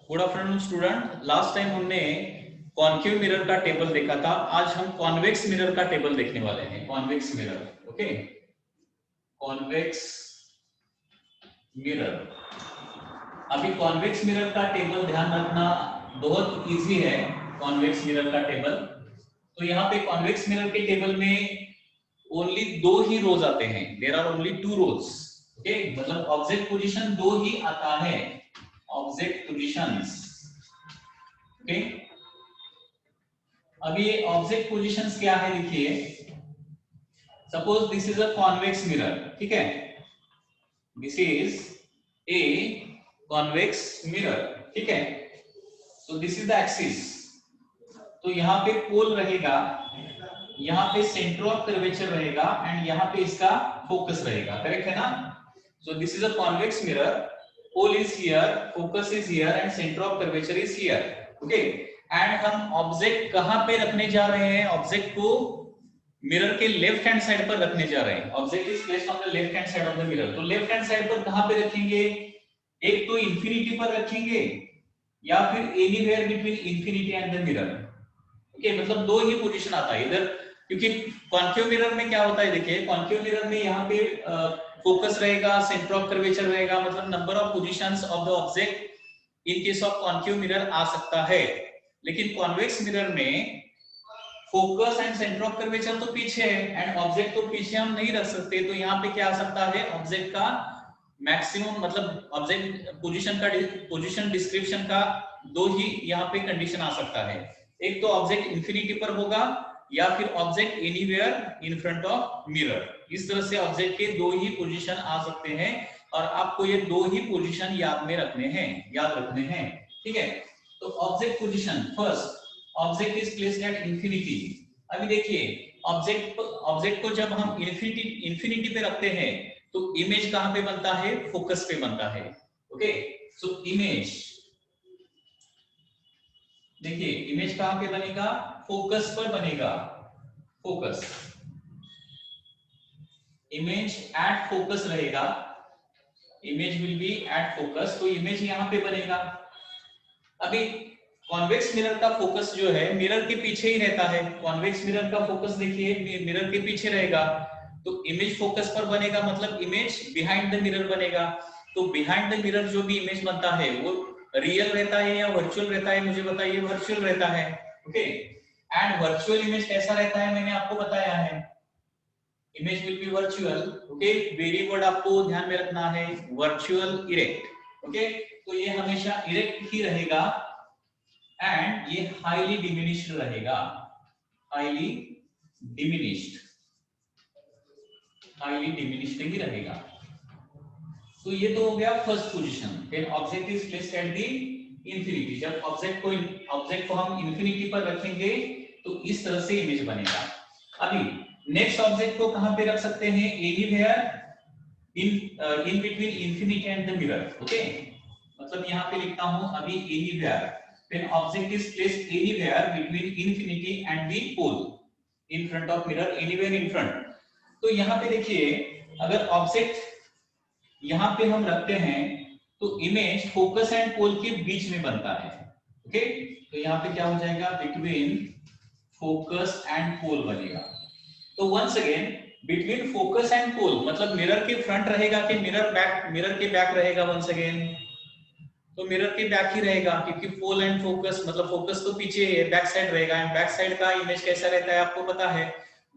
Good afternoon student. Last time हमने concave mirror का table देखा था। आज हम कॉन्वेक्स मिरर का टेबल देखने वाले हैं। Convex mirror, okay, convex mirror. अभी कॉन्वेक्स मिरर का टेबल ध्यान रखना बहुत इजी है। कॉन्वेक्स मिरर का टेबल, तो यहाँ पे कॉन्वेक्स मिरर के टेबल में ओनली दो ही रोज आते हैं। There are only two rows, okay, मतलब ऑब्जेक्ट पोजीशन दो ही आता है, ऑब्जेक्ट पोजीशंस, ओके। अभी ये ऑब्जेक्ट पोजीशंस क्या है देखिए। Suppose this is a convex mirror, ठीक है, this is a convex mirror, ठीक है। So this is the axis, तो यहाँ पे पोल रहेगा, यहाँ पे सेंटर ऑफ कर्वेचर रहेगा एंड यहाँ पे इसका फोकस रहेगा, करेक्ट है ना। So this is a convex mirror, pole is here, focus is here and centre of curvature is here, okay. And हम ऑब्जेक्ट कहां पे रखने जा रहे हैं? ऑब्जेक्ट को मिरर के लेफ्ट हैंड साइड पर रखने जा रहे हैं। Object is placed on the left hand side of the mirror, तो लेफ्ट हैंड साइड पर कहां पे रखेंगे? एक तो इंफिनिटी पर रखेंगे या फिर anywhere between infinity and the mirror, okay. मतलब दो ही पोजीशन आता है इधर, क्योंकि कॉन्केव मिरर में क्या होता है देखिए, कॉन्केव मिरर में यहाँ पे फोकस रहेगा, सेंटर ऑफ कर्वेचर रहेगा, मतलब number of positions of the object in case of concave mirror आ सकता है। लेकिन कॉन्वेक्स मिरर में focus and centre of curvature तो पीछे है एंड ऑब्जेक्ट तो पीछे हम नहीं रख सकते, तो यहाँ पे क्या आ सकता है? ऑब्जेक्ट का मैक्सिमम, मतलब ऑब्जेक्ट पोजीशन डिस्क्रिप्शन का दो ही यहाँ पे कंडीशन आ सकता है। एक तो ऑब्जेक्ट इंफिनिटी पर होगा या फिर object anywhere in front of mirror. इस तरह से ऑब्जेक्ट के दो ही पोजीशन आ सकते हैं और आपको ये दो ही पोजीशन याद रखने हैं, ठीक है। तो object position first, object is placed at infinity. अभी देखिए ऑब्जेक्ट को जब हम इंफिनिटी पे रखते हैं तो इमेज कहां पे बनता है? फोकस पे बनता है, ओके। सो इमेज, देखिए इमेज कहां पे बनेगा? फोकस पर बनेगा, फोकस, इमेज एट फोकस रहेगा, image will be at focus, तो इमेज यहां पे बनेगा। अभी कॉन्वेक्स मिरर का फोकस जो है मिरर के पीछे ही रहता है। कॉन्वेक्स मिरर का फोकस देखिए मिरर के पीछे रहेगा, तो इमेज फोकस पर बनेगा, मतलब इमेज बिहाइंड द मिरर बनेगा। तो बिहाइंड द मिरर जो भी इमेज बनता है वो रियल रहता है या वर्चुअल रहता है? मुझे बताइए। वर्चुअल रहता है, ओके। एंड वर्चुअल इमेज कैसा रहता है मैंने आपको बताया है, image will be virtual, okay. Very word आपको ध्यान में रखना है, वर्चुअल इरेक्ट, ओके। तो ये हमेशा इरेक्ट ही रहेगा एंड ये हाईली डिमिनिश्ड रहेगा, हाईली डिमिनिश्ड, हाईली डिमिनिश्ड ही रहेगा। तो ये तो हो गया first position. Then object is placed at the infinity. जब ऑब्जेक्ट को हम इंफिनिटी पर रखेंगे तो इस तरह से इमेज बनेगा। अभी नेक्स्ट ऑब्जेक्ट को कहां पे रख सकते हैं? Anywhere in between infinity and the mirror, okay. मतलब यहां पे लिखता हूं अभी anywhere, when object is placed anywhere between infinity and the pole in front of mirror, anywhere in front। तो यहाँ पे देखिए अगर ऑब्जेक्ट यहाँ पे हम रखते हैं तो इमेज फोकस एंड पोल के बीच में बनता है, ओके। तो यहाँ पे क्या हो जाएगा? बिटवीन फोकस एंड पोल बनेगा। तो once again between focus and pole मतलब मिरर के फ्रंट रहेगा कि मिरर के बैक रहेगा? वंस अगेन तो मिरर के बैक ही रहेगा, क्योंकि पोल एंड फोकस मतलब फोकस तो पीछे है, बैक साइड रहेगा। एंड बैक साइड का इमेज कैसा रहता है आपको पता है?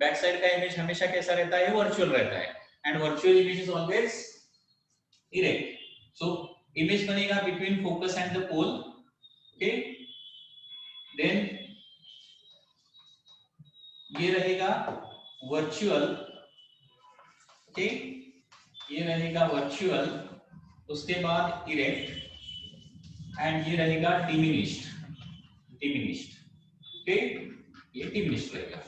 बैक साइड का इमेज हमेशा कैसा रहता है? वर्चुअल रहता है and virtual image is always erect. So image बनेगा between focus and the pole, okay. Then ये रहेगा वर्चुअल, ओके, ये रहेगा वर्चुअल, उसके बाद इरेक्ट एंड ये रहेगा डिमिनिश्ड, ओके, ये डिमिनिश्ड रहेगा।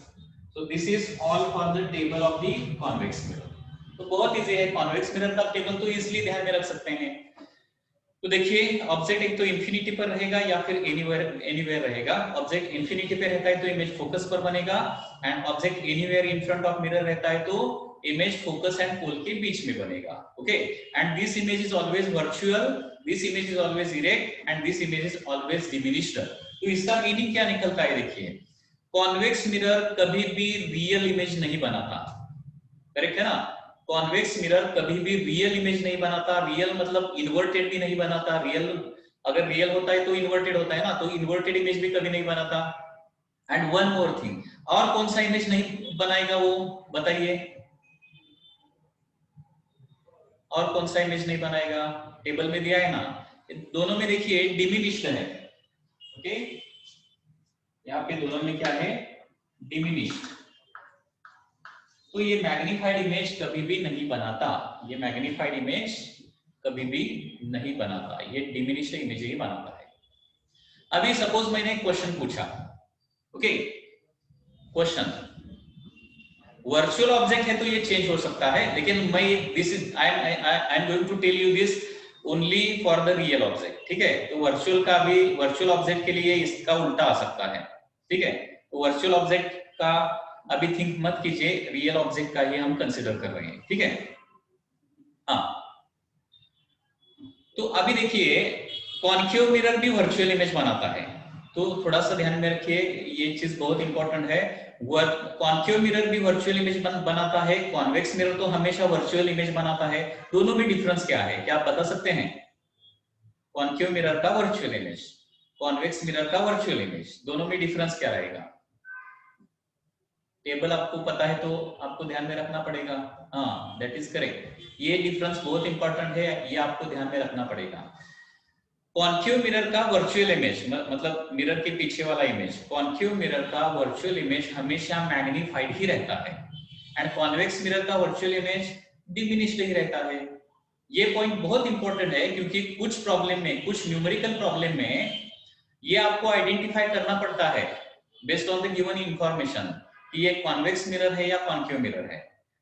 सो this is all for the table of the convex mirror. तो बहुत इजी है, कॉन्वेक्स मिरर का टेबल तो इजीली ध्यान में रख सकते हैं। तो देखिए ऑब्जेक्ट एक तो इंफिनिटी पर रहेगा या फिर एनीवेयर रहेगा। ऑब्जेक्ट इंफिनिटी पे रहता है तो इमेज फोकस पर बनेगा and object anywhere in front of mirror रहता है तो इमेज फोकस एंड पोल के बीच में बनेगा, okay. And this image is always virtual this image is always erect and this image is always diminished. तो इसका मीनिंग क्या निकलता है, देखिए कॉन्वेक्स मिरर कभी भी रियल इमेज नहीं बनाता, करेक्ट है ना। कॉन्वेक्स मिरर कभी भी रियल इमेज नहीं बनाता, रियल मतलब इन्वर्टेड भी नहीं बनाता, रियल अगर रियल होता है तो इन्वर्टेड होता है ना, तो इन्वर्टेड इमेज भी कभी नहीं बनाता। एंड वन मोर थिंग, और कौन सा इमेज नहीं बनाएगा वो बताइए, और कौन सा इमेज नहीं बनाएगा, टेबल में दिया है ना, दोनों में देखिए डिमिनिश्ड है, ओके यहाँ पे दोनों में क्या है, डिमिनिश्ड। तो ये मैग्नीफाइड इमेज कभी भी नहीं बनाता, ये मैग्नीफाइड इमेज कभी भी नहीं बनाता, ये डिमिनिश्ड इमेज ही बनाता है। अभी सपोज मैंने एक क्वेश्चन पूछा, ओके क्वेश्चन वर्चुअल ऑब्जेक्ट है तो ये चेंज हो सकता है, लेकिन मैं this is I am going to tell you this only for the real object, ठीक है। तो वर्चुअल का भी, वर्चुअल ऑब्जेक्ट के लिए इसका उल्टा आ सकता है, ठीक है। तो वर्चुअल ऑब्जेक्ट का अभी थिंक मत कीजिए, रियल ऑब्जेक्ट का ही हम कंसिडर कर रहे हैं, ठीक है। हाँ तो अभी देखिए कॉन्केव मिरर भी वर्चुअल इमेज बनाता है, तो थोड़ा सा ध्यान में रखिए, ये चीज बहुत इंपॉर्टेंट है। कॉन्केव मिरर भी वर्चुअल इमेज बनाता है, कॉन्वेक्स मिरर तो हमेशा वर्चुअल इमेज बनाता है। दोनों में डिफरेंस क्या है, क्या आप बता सकते हैं? कॉन्केव मिरर का वर्चुअल इमेज, कॉन्वेक्स मिरर का वर्चुअल इमेज, दोनों में डिफरेंस क्या रहेगा? टेबल आपको पता है तो आपको ध्यान में रखना पड़ेगा। हाँ दैट इज करेक्ट, ये डिफरेंस बहुत इंपॉर्टेंट है, ये आपको ध्यान में रखना पड़ेगा। कॉन्केव मिरर का वर्चुअल इमेज मतलब मिरर के पीछे वाला इमेज, कॉन्केव मिरर का वर्चुअल इमेज हमेशा मैग्नीफाइड ही रहता है, एंड कॉन्वेक्स मिरर का वर्चुअल इमेज डिमिनिश्ड ही रहता है। ये पॉइंट बहुत इंपॉर्टेंट है, क्योंकि कुछ प्रॉब्लम में, कुछ न्यूमेरिकल प्रॉब्लम में ये आपको आइडेंटिफाई करना पड़ता है based on the given information कि ये कॉन्वेक्स मिरर है या कॉन्केव मिरर है।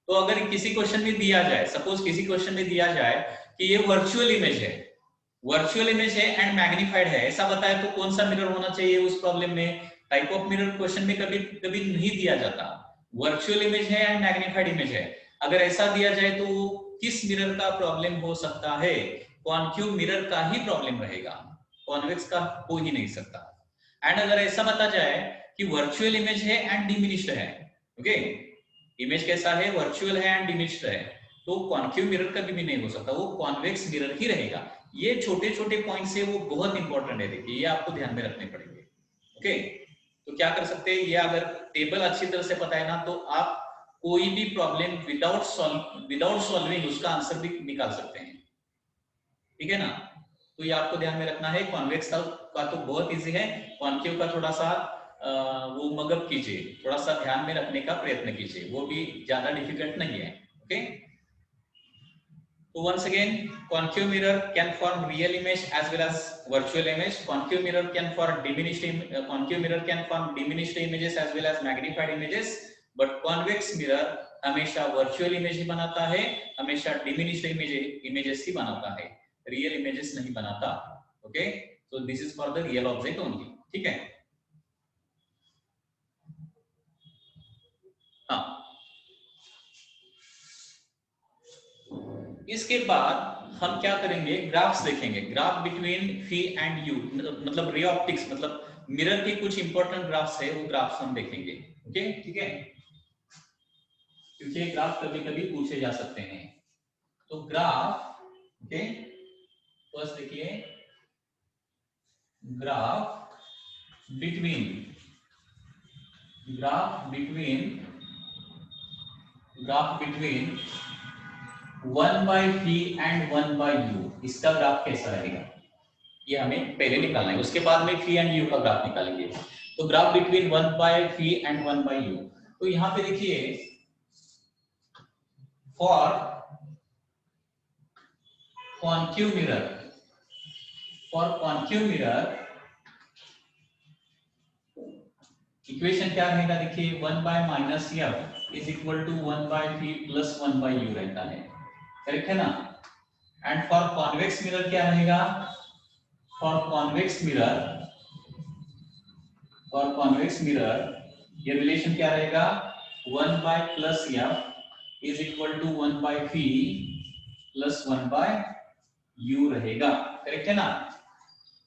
तो अगर किसी क्वेश्चन में दिया जाए, सपोज किसी क्वेश्चन में दिया जाए कि ये वर्चुअल इमेज है, वर्चुअल इमेज है एंड मैग्नीफाइड है, ऐसा बताया तो कौन सा मिरर होना चाहिए उस प्रॉब्लम में? टाइप ऑफ मिरर क्वेश्चन में कभी कभी नहीं दिया जाता, वर्चुअल इमेज है एंड मैग्नीफाइड इमेज है। अगर ऐसा दिया जाए तो किस मिरर का प्रॉब्लम हो सकता है? कॉन्केव मिरर का ही प्रॉब्लम रहेगा, कॉन्वेक्स का हो ही नहीं सकता। एंड अगर ऐसा बता जाए कि वर्चुअल इमेज है एंड डिमिनिश्ड है, ओके इमेज कैसा है, वर्चुअल है एंड डिमिनिश्ड है, तो कॉन्केव मिरर कभी भी नहीं हो सकता, वो कॉन्वेक्स मिरर ही रहेगा। ये छोटे छोटे पॉइंट्स है, वो बहुत इंपॉर्टेंट है, देखिए ये आपको ध्यान में रखने पड़ेंगे, ओके। तो क्या कर सकते हैं, ये अगर टेबल अच्छी तरह से पता है ना, तो आप कोई भी प्रॉब्लम विदाउट सॉल्विंग उसका आंसर भी निकाल सकते हैं, ठीक है ना। तो ये आपको ध्यान में रखना है। कॉन्वेक्स का तो बहुत इजी है, कॉन्केव का थोड़ा सा वो मगअप कीजिए, थोड़ा सा ध्यान में रखने का प्रयत्न कीजिए, वो भी ज्यादा डिफिकल्ट नहीं है, okay. So once again, concave mirror can form real image as well as virtual image. Concave mirror can form diminished images as well as magnified images. But convex mirror हमेशा virtual image ही बनाता है, हमेशा diminished images ही बनाता है, real images नहीं बनाता. Okay? So this is for the real object only. ठीक है? हाँ. इसके बाद हम क्या करेंगे, ग्राफ्स देखेंगे, graph between fee and you, मतलब रे ऑप्टिक्स, मतलब मिरर के कुछ इंपॉर्टेंट ग्राफ्स है, वो ग्राफ्स हम देखेंगे, ओके ठीक है, क्योंकि ग्राफ कभी कभी पूछे जा सकते हैं। तो ग्राफ, ओके फर्स्ट देखिए, graph between 1 by v and 1 by u, इसका ग्राफ कैसा रहेगा ये हमें पहले निकालना है, उसके बाद में v एंड u का ग्राफ निकालेंगे। तो graph between 1 by v and 1 by u, तो यहां पे देखिए फॉर कॉन्केव मिरर इक्वेशन क्या रहेगा, देखिए 1 by minus f is equal to 1 by v plus 1 by u रहता है, करेक्ट है ना। एंड फॉर कॉन्वेक्स मिरर क्या रहेगा, फॉर कॉन्वेक्स मिरर ये रिलेशन क्या रहेगा, 1 by plus f is equal to 1 by v plus 1 by u रहेगा, करेक्ट है ना।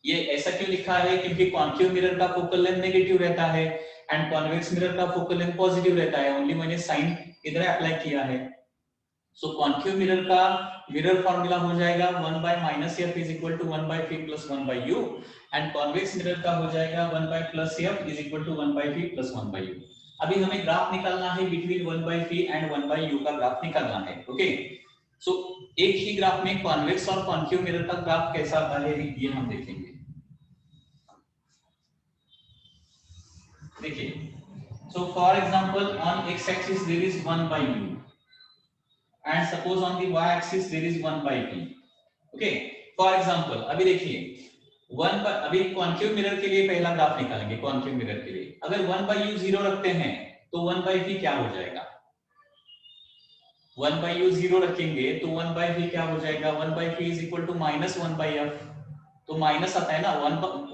ये ऐसा क्यों लिखा है, क्योंकि कॉन्केव मिरर का फोकल लेंथ नेगेटिव रहता है एंड कॉन्वेक्स मिरर का फोकल लेंथ पॉजिटिव रहता है। ओनली मैंने साइन इधर अप्लाई किया है। सो कॉन्केव मिरर का मिरर फॉर्मूला हो जाएगा 1 by minus f is equal to 1 by v plus 1 by u and convex mirror का हो जाएगा 1 by plus f is equal to 1 by v plus 1 by u। अभी हमें ग्राफ निकालना है between 1 by v and 1 by u का graph निकालना है। ओके सो एक ही ग्राफ में कॉन्वेक्स और कॉन्केव मिरर का ग्राफ कैसा आता है ये हम देखेंगे। देखिए so for example on x axis there is 1 by u and suppose on the y axis there is 1 by v। Okay for example अभी देखिए 1 by अभी कॉन्केव मिरर के लिए पहला ग्राफ निकालेंगे। कॉन्केव मिरर के लिए अगर 1 by u 0 रखते हैं तो 1 by v क्या हो जाएगा। 1 by u 0 रखेंगे तो 1 by v क्या हो जाएगा। 1 by v is equal to minus 1 by f। तो माइनस आता है ना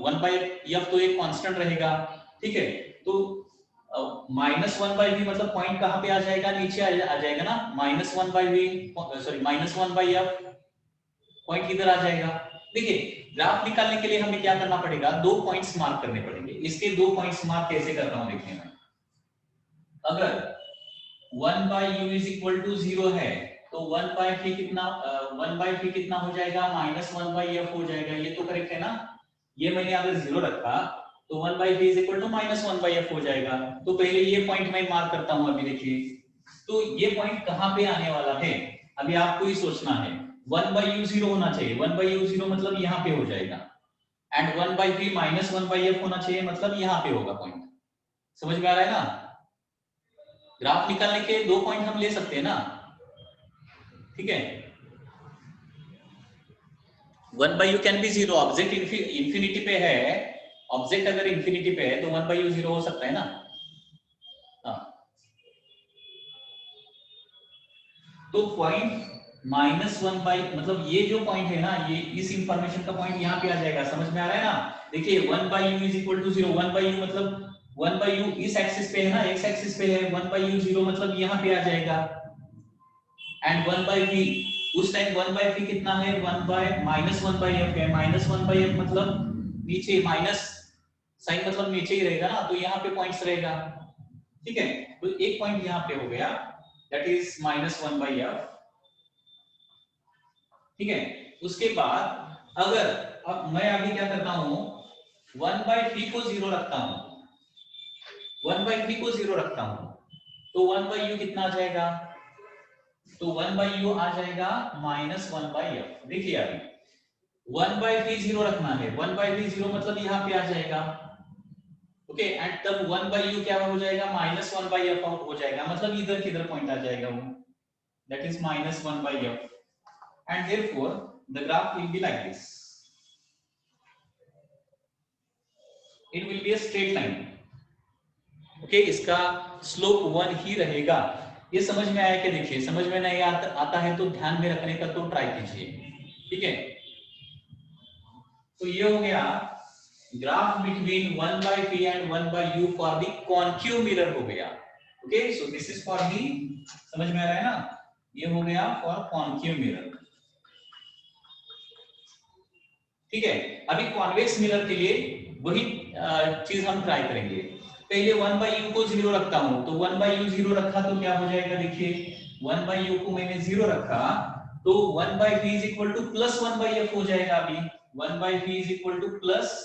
1 by f तो एक कांस्टेंट रहेगा। ठीक है तो माइनस 1 by v मतलब पॉइंट कहां पे आ जाएगा, नीचे आ जाएगा ना। Minus 1 by v sorry minus 1 by f point इधर आ जाएगा। देखिए ग्राफ निकालने के लिए हमें क्या करना पड़ेगा, दो पॉइंट्स मार्क करने पड़ेंगे। इसके दो पॉइंट्स मार्क कैसे कर रहा हूं देखिए मैं। अगर 1 by u is equal to 0 है तो 1 by v कितना 1 by v कितना हो जाएगा, माइनस 1 by f हो जाएगा। ये तो करेक्ट है ना। ये मैंने अगर 0 रखा तो 1 by v is equal to minus 1 by f हो जाएगा। तो पहले ये पॉइंट मैं मार्क करता हूं। अभी देखिए तो ये पॉइंट कहां पे आने वाला है, अभी आपको ही सोचना है। 1 by u 0 होना चाहिए। 1 by u 0 मतलब यहाँ पे हो जाएगा and 1 by v minus 1 by f होना चाहिए मतलब यहाँ पे होगा पॉइंट। समझ में आ रहा है ना। ग्राफ निकालने के दो पॉइंट हम ले सकते हैं ना। ठीक है 1 by u can be 0। Object infinity पे है, ऑब्जेक्ट अगर इंफिनिटी पे है तो 1 by u 0 हो सकता है ना। हाँ तो पॉइंट माइनस 1 by मतलब ये जो पॉइंट है ना, ये इस इंफॉर्मेशन का पॉइंट यहाँ पे आ जाएगा। समझ में आ रहा है ना। देखिए 1 by u is equal to 0। 1 by u मतलब 1 by u इस एक्सिस पे है ना, x एक्सिस पे है। 1 by u 0 मतलब यहाँ पे आ जाएगा एंड 1 by v उस टाइम 1 by v कितना है, 1 by minus 1 by f है। माइनस 1 by f मतलब नीचे, माइनस साइन मतलब नीचे ही रहेगा ना, तो यहाँ पे पॉइंट्स रहेगा। ठीक है तो एक पॉइंट यहाँ पे हो गया that is minus 1 by f। ठीक है उसके बाद अगर अब मैं अभी क्या करता हूं 1 by v को 0 रखता हूं। 1 by v को 0 रखता हूं तो 1 by u कितना आ जाएगा, तो 1 by u आ जाएगा माइनस 1 by f। देखिए अभी 1 by v 0 रखना है। 1 by v 0 मतलब यहाँ पे आ जाएगा। ओके एंड तब 1 by u क्या हो जाएगा, माइनस 1 by f हो जाएगा मतलब इधर किधर पॉइंट आ जाएगा वो, that is minus 1 by f and therefore the graph will be like this। it will be a straight line। Okay इसका स्लोप 1 ही रहेगा। ये समझ में आया कि देखिए समझ में नहीं आता है तो ध्यान में रखने का तो ट्राई कीजिए। ठीक है तो ये हो गया graph between 1 by p and 1 by u for the concave mirror हो गया। Okay so this is for the, समझ में आ रहा है ना, ये हो गया फॉर कॉन्केव मिरर। ठीक है अभी कॉन्वेक्स मिरर के लिए वही चीज हम ट्राई करेंगे। पहले 1 by u को 0 रखता हूं तो 1 by u 0 रखा तो क्या हो जाएगा, देखिए 1 by u को मैंने 0 रखा तो 1 by v is equal to plus 1 by f हो जाएगा। अभी 1 by v is equal to plus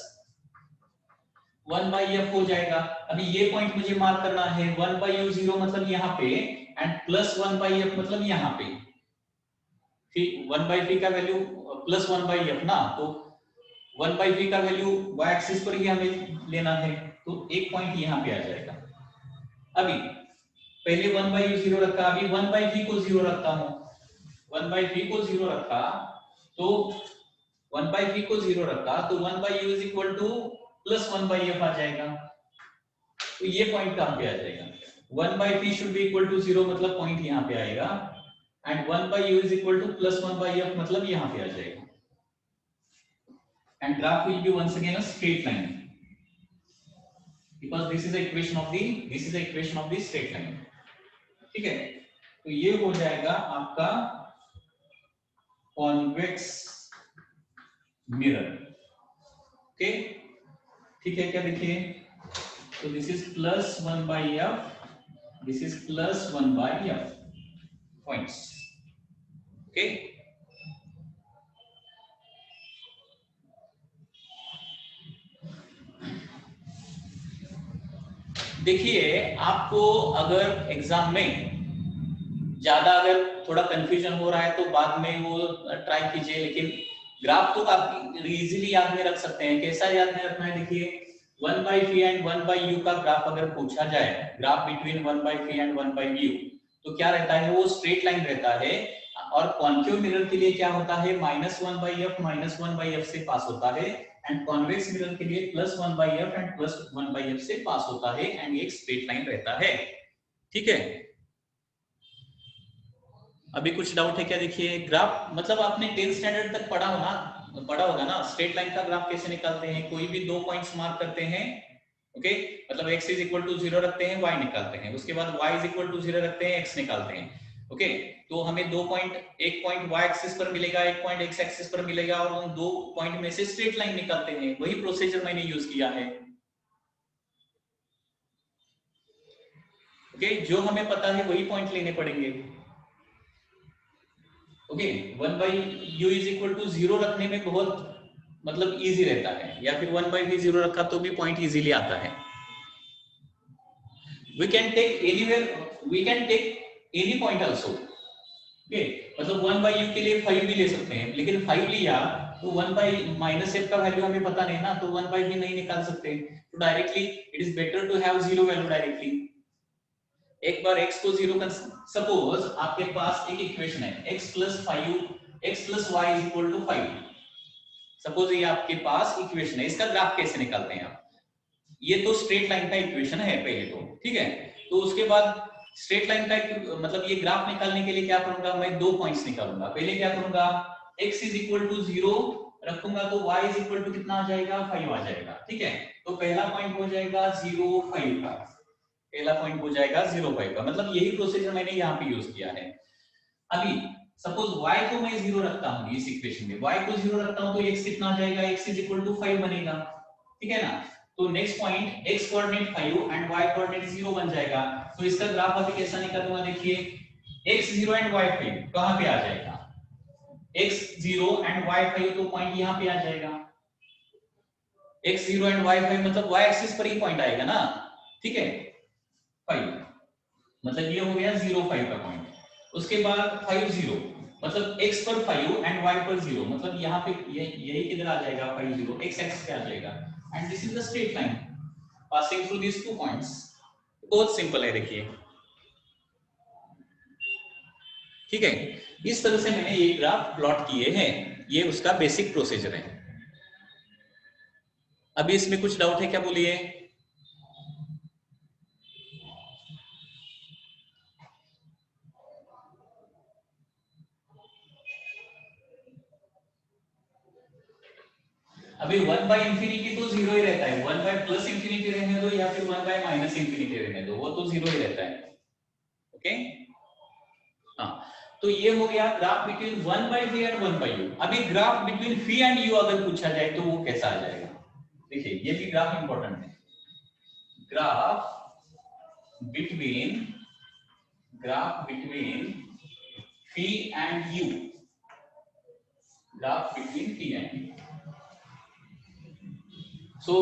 1 by f हो जाएगा। अभी ये पॉइंट मुझे मार्क करना है। 1 by u 0 मतलब यहाँ पे एंड प्लस 1 by f मतलब यहाँ पे। ठीक 1 by v का वैल्यू प्लस 1 by f ना, तो 1 by v का वैल्यू y एक्सिस पर ही हमें लेना है तो एक पॉइंट यहाँ पे आ जाएगा। अभी पहले 1 by u 0 रखा, अभी 1 by v को 0 रखता हूँ। 1 by v को 0 रखा तो 1 by v को 0 रखा तो 1 by u is equal to plus 1 by f आ जाएगा। तो ये पॉइंट कहां पे आ जाएगा, 1 by v should be equal to 0 मतलब पॉइंट यहाँ पे आएगा and 1 by u is equal to plus 1 by f मतलब यहाँ पे आ जाएगा and graph will be once again a straight line because this is the equation of the straight line। ठीक है तो ये हो जाएगा आपका कॉन्वेक्स मिरर। ओके, ठीक है क्या? देखिए, तो this is plus 1/f, this is plus 1/f points. Okay, देखिए आपको अगर एग्जाम में ज्यादा अगर थोड़ा कंफ्यूजन हो रहा है तो बाद में वो ट्राई कीजिए, लेकिन ग्राफ तो आप इजीली याद में रख सकते हैं। कैसा याद में रखना है? देखिए 1/v एंड 1/u का ग्राफ अगर पूछा जाए, graph between 1/v and 1/u, तो क्या रहता है? वो स्ट्रेट लाइन रहता है। और कॉन्केव मिरर के लिए क्या होता है? -1/f से पास होता है, एंड कॉन्वेक्स मिरर के लिए +1/f एंड +1/f से पास होता है, एंड एक स्ट्रेट लाइन रहता है। ठीक है, अभी कुछ डाउट है क्या? देखिए ग्राफ मतलब आपने 10th स्टैंडर्ड तक पढ़ा होगा ना, स्ट्रेट लाइन का ग्राफ कैसे निकालते हैं। कोई भी दो पॉइंट्स मार्क करते हैं, ओके, मतलब x इज इक्वल टू 0 रखते हैं, y निकालते हैं, उसके बाद y इज इक्वल टू 0 रखते हैं, x निकालते हैं। ओके, तो हमें दो पॉइंट, एक पॉइंट y एक्सिस पर मिलेगा, एक पॉइंट x एक्सिस पर मिलेगा, और उन दो पॉइंट में से स्ट्रेट लाइन निकालते हैं। वही प्रोसीजर मैंने यूज किया है। ओके, जो हमें पता है वही पॉइंट लेने पड़ेंगे। Okay, 1/u is equal to 0 रखने में बहुत मतलब इजी रहता है, या फिर 1/v 0 रखा तो भी पॉइंट इजीली आता है। we can take anywhere, we can take any point also। Okay, मतलब 1/u के लिए 5 भी ले सकते हैं, लेकिन 5 लिया तो 1/-f का वैल्यू हमें पता नहीं ना, तो 1/v नहीं निकाल सकते, तो directly it is better to have 0 value directly. एक बार x को 0 कर, सपोज आपके पास एक इक्वेशन है x + 5 x + y = 5। सपोज ये आपके पास इक्वेशन है, इसका ग्राफ कैसे निकालते हैं आप? ये तो स्ट्रेट लाइन का इक्वेशन है पहले तो, ठीक है। तो उसके बाद स्ट्रेट लाइन का मतलब ये ग्राफ निकालने के लिए क्या करूंगा? मैं दो पॉइंट्स निकालूंगा। पहले क्या करूंगा? x = 0 रखूंगा, तो y = कितना आ जाएगा? 5 आ जाएगा, ठीक है। तो पहला पॉइंट हो जाएगा 0 5 का, पहला पॉइंट हो जाएगा 0 5 का, मतलब यही प्रोसीजर मैंने यहाँ पे यूज किया है। अभी सपोज y को मैं 0 रखता हूँ, इस इक्वेशन में y को 0 रखता हूँ, तो x कितना आ जाएगा? x = 5 बनेगा, ठीक है ना। तो next point x coordinate 5 and y coordinate 0 बन जाएगा। तो इसका ग्राफ अभी कैसा निकालूंगा? देखिए x 0 एंड y 5 कहां पे आ जाएगा? x 0 एंड y 5, तो पॉइंट यहां पे आ जाएगा। x 0 एंड y 5 मतलब y एक्सिस पर ही पॉइंट आएगा ना, ठीक है। 5 मतलब ये हो गया 0 5 का पॉइंट। उसके बाद 5 0 मतलब x पर 5 एंड y पर 0, मतलब यहाँ पे यही किधर आ जाएगा? 5 0 x एक्सिस पे आ जाएगा, and this is the straight line passing through these two points। बहुत सिंपल है, देखिए, ठीक है। इस तरह से मैंने ये ग्राफ प्लॉट किए हैं, ये उसका बेसिक प्रोसीजर है। अभी इसमें कुछ डाउट है क्या? बोलिए। अभी 1/इंफिनिटी तो 0 ही रहता है, 1/+इंफिनिटी रहने दो या फिर 1/-इंफिनिटी रहने दो, वो तो 0 ही रहता है। ओके, हाँ, तो ये हो गया graph between 1/v and 1/u। अभी graph between v and u अगर पूछा जाए तो वो कैसा आ जाएगा? देखिए ये भी ग्राफ इंपॉर्टेंट है। Graph between v and u, graph between v and u। So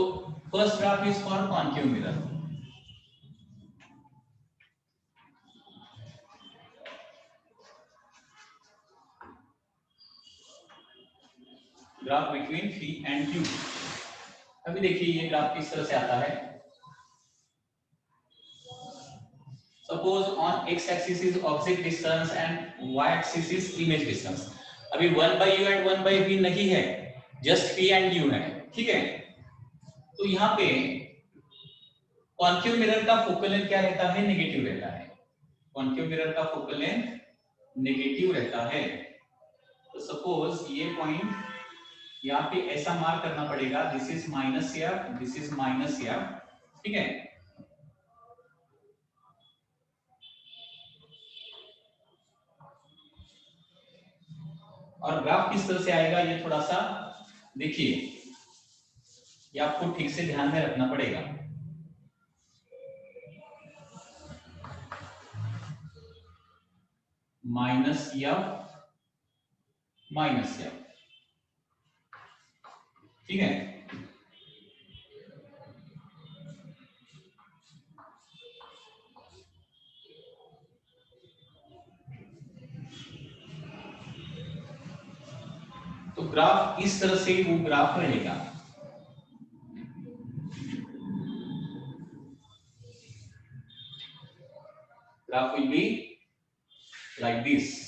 first graph is for concave mirror। Graph between v and u। अभी देखिए ये ग्राफ किस तरह से आता है। Suppose on x axis is object distance and y axis is image distance. अभी 1/u and 1/v नहीं है, जस्ट v एंड u है, ठीक है। तो यहाँ पे कॉन्केव मिरर का फोकल लेंथ क्या रहता है? नेगेटिव रहता है। कॉन्केव मिरर का फोकल लेंथ नेगेटिव रहता है। तो सपोज ये पॉइंट यहाँ पे ऐसा मार्क करना पड़ेगा, this is -f, this is -f, ठीक है। और ग्राफ किस तरह से आएगा ये थोड़ा सा देखिए ये आपको ठीक से ध्यान में रखना पड़ेगा। माइनस एफ, ठीक है। तो ग्राफ इस तरह से वो ग्राफ रहेगा। Graph will be like this.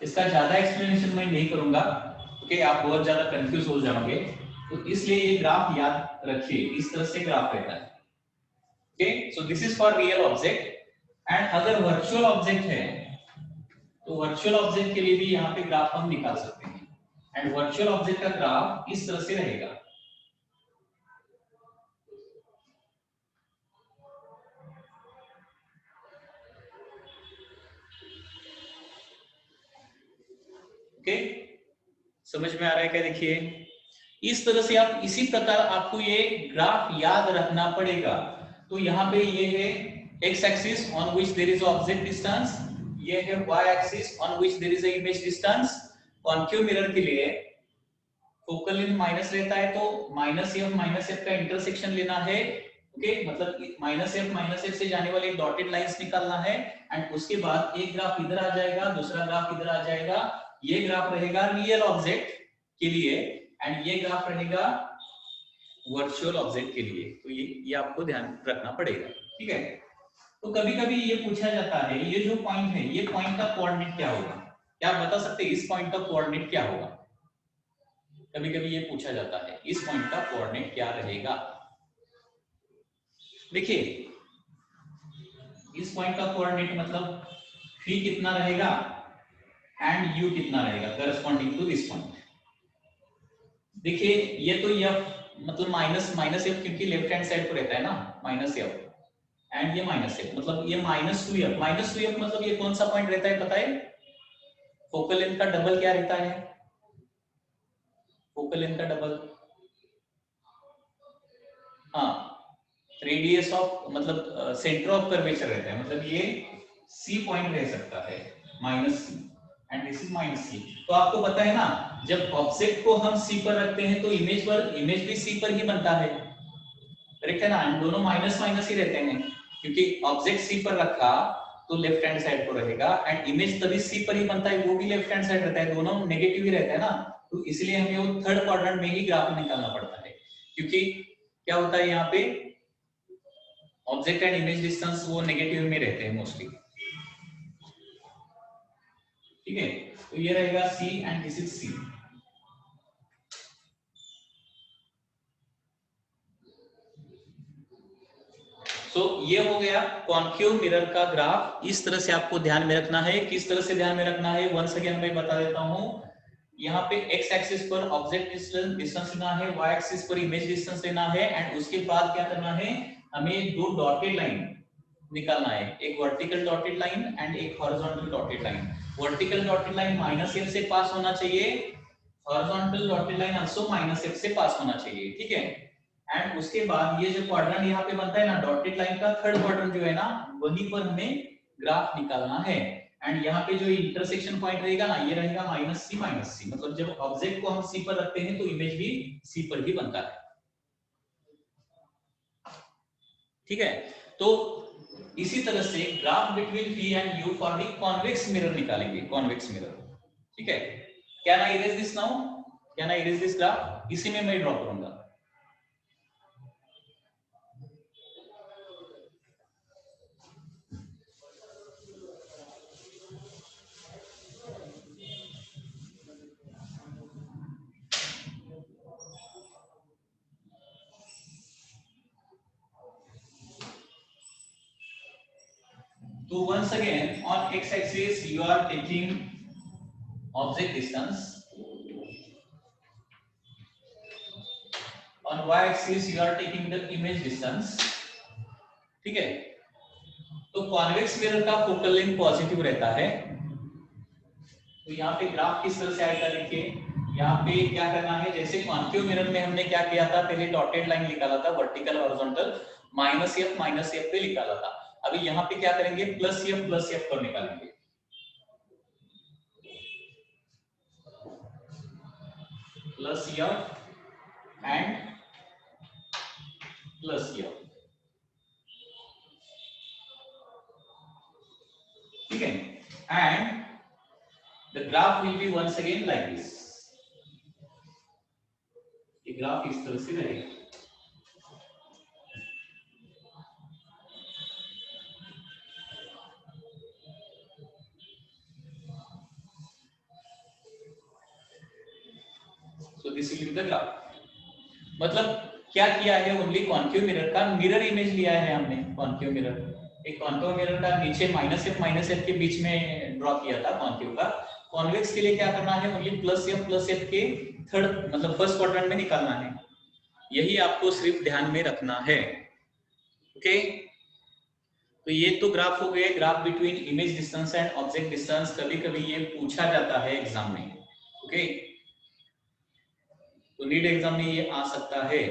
इसका ज्यादा एक्सप्लेनेशन मैं नहीं करूंगा क्योंकि आप बहुत ज्यादा कंफ्यूज हो जाओगे, तो इसलिए ये ग्राफ याद रखिए, इस तरह से ग्राफ रहता है। Okay, so this is for real object. And अगर वर्चुअल ऑब्जेक्ट है तो वर्चुअल ऑब्जेक्ट के लिए भी यहाँ पे ग्राफ हम निकाल सकते हैं। एंड वर्चुअल ऑब्जेक्ट का ग्राफ इस तरह से रहेगा। ओके, समझ में आ रहा है क्या? देखिए इस तरह से आप इसी प्रकार आपको ये ग्राफ याद रखना पड़ेगा। तो यहाँ पे ये है x axis on which there is object distance, ये है y axis on which there is image distance. Concave mirror के लिए फोकल लेंथ माइनस रहता है, तो माइनस एफ का इंटरसेक्शन लेना है। ओके, मतलब माइनस एफ से जाने वाले डॉटेड लाइंस निकालना है। एंड उसके बाद एक ग्राफ इधर आ जाएगा, दूसरा ग्राफ इधर आ जाएगा। ये ग्राफ रहेगा रियल ऑब्जेक्ट के लिए एंड ये ग्राफ रहेगा वर्चुअल ऑब्जेक्ट के लिए। तो ये आपको ध्यान रखना पड़ेगा, ठीक है। तो कभी कभी ये पूछा जाता है, ये जो पॉइंट है, ये पॉइंट का कोऑर्डिनेट क्या होगा? क्या आप बता सकते हैं इस पॉइंट का कोऑर्डिनेट क्या होगा? कभी कभी ये पूछा जाता है, इस पॉइंट का कोऑर्डिनेट क्या रहेगा? देखिए इस पॉइंट का कोऑर्डिनेट मतलब फी कितना रहेगा एंड यू कितना रहेगा करस्पॉन्डिंग टू दिस पॉइंट। देखिए ये तो एफ मतलब माइनस एफ, क्योंकि लेफ्ट हैंड साइड पर रहता है ना माइनस एफ, एंड ये माइनस एफ मतलब ये -2f मतलब ये कौन सा पॉइंट रहता है पता है? फोकल लेंथ का डबल क्या रहता है? फोकल लेंथ का डबल, हाँ, रेडियस ऑफ मतलब सेंटर ऑफ कर्वेचर रहता है, मतलब ये सी पॉइंट रह सकता है -c and this is -c। तो आपको पता है ना, जब ऑब्जेक्ट को हम सी पर रखते हैं तो इमेज भी सी पर ही बनता है, करेक्ट है ना? एंड दोनों माइनस माइनस ही रहते हैं, क्योंकि ऑब्जेक्ट सी पर रखा तो लेफ्ट हैंड साइड पर रहेगा एंड इमेज तभी सी पर ही बनता है, वो भी लेफ्ट हैंड साइड रहता है, दोनों नेगेटिव ही रहता है ना। तो इसलिए हमें वो थर्ड क्वाड्रेंट में ही ग्राफ निकालना पड़ता है, क्योंकि क्या होता है यहाँ पे ऑब्जेक्ट एंड इमेज डिस्टेंस वो नेगेटिव में रहते हैं मोस्टली, ठीक है। तो ये रहेगा सी एंड दिस इज सी। तो ये हो गया कॉन्केव मिरर का ग्राफ। इस तरह से आपको ध्यान में रखना है। किस तरह से ध्यान में रखना है वंस अगेन मैं बता देता हूं। यहाँ पे x एक्सिस पर ऑब्जेक्ट डिस्टेंस लेना है, y एक्सिस पर इमेज डिस्टेंस लेना है एंड उसके बाद क्या करना है, हमें दो डॉटेड लाइन निकालना है, एक वर्टिकल डॉटेड लाइन एंड एक horizontal dotted line. Vertical dotted line -f से पास होना चाहिए, horizontal dotted line also -f से पास होना चाहिए, ठीक है। एंड उसके बाद ये जो क्वाड्रेंट यहाँ पे बनता है ना डॉटेड लाइन का, थर्ड क्वाड्रेंट जो है ना, वहीं पर हमें ग्राफ निकालना है। एंड यहाँ पे जो इंटरसेक्शन पॉइंट रहेगा ना, ये रहेगा -c, मतलब जब ऑब्जेक्ट को हम सी पर रखते हैं तो इमेज भी सी पर ही बनता है, ठीक है। तो इसी तरह से graph between v and u for the convex mirror निकालेंगे, कॉन्वेक्स मिरर, ठीक है। Can I erase this now? Can I erase this graph? इसी में मैं ड्रॉ करूंगा। So once again on x axis you are taking object distance, on on y axis you are taking the image distance, ठीक है। तो convex mirror का focal length positive रहता है। तो यहाँ पे ग्राफ किस तरह से आएगा, देखिए यहाँ पे क्या करना है, जैसे कॉन्केव मिरर में हमने क्या किया था, पहले डॉटेड लाइन निकाला था वर्टिकल हॉरिजॉन्टल, माइनस एफ पे निकाला था। अभी यहाँ पे क्या करेंगे, प्लस एफ पर निकालेंगे। Plus F and plus F, ठीक है। And the graph will be once again like this, ये ग्राफ इस तरह से रहेगा। So this will be the graph। मतलब क्या किया है, ओनली कॉन्केव मिरर का मिरर इमेज लिया है हमने। कॉन्केव मिरर, एक कॉन्केव मिरर का नीचे माइनस एफ के बीच में ड्रॉ किया था कॉन्केव का। कॉन्वेक्स के लिए क्या करना है, ओनली प्लस एफ के थर्ड मतलब फर्स्ट क्वाड्रेंट में निकालना है। यही आपको सिर्फ ध्यान में रखना है, ओके। तो ये तो ग्राफ हो गए, graph between image distance and object distance. कभी कभी ये पूछा जाता है एग्जाम में, ओके। तो नीट एग्जाम में ये आ सकता है।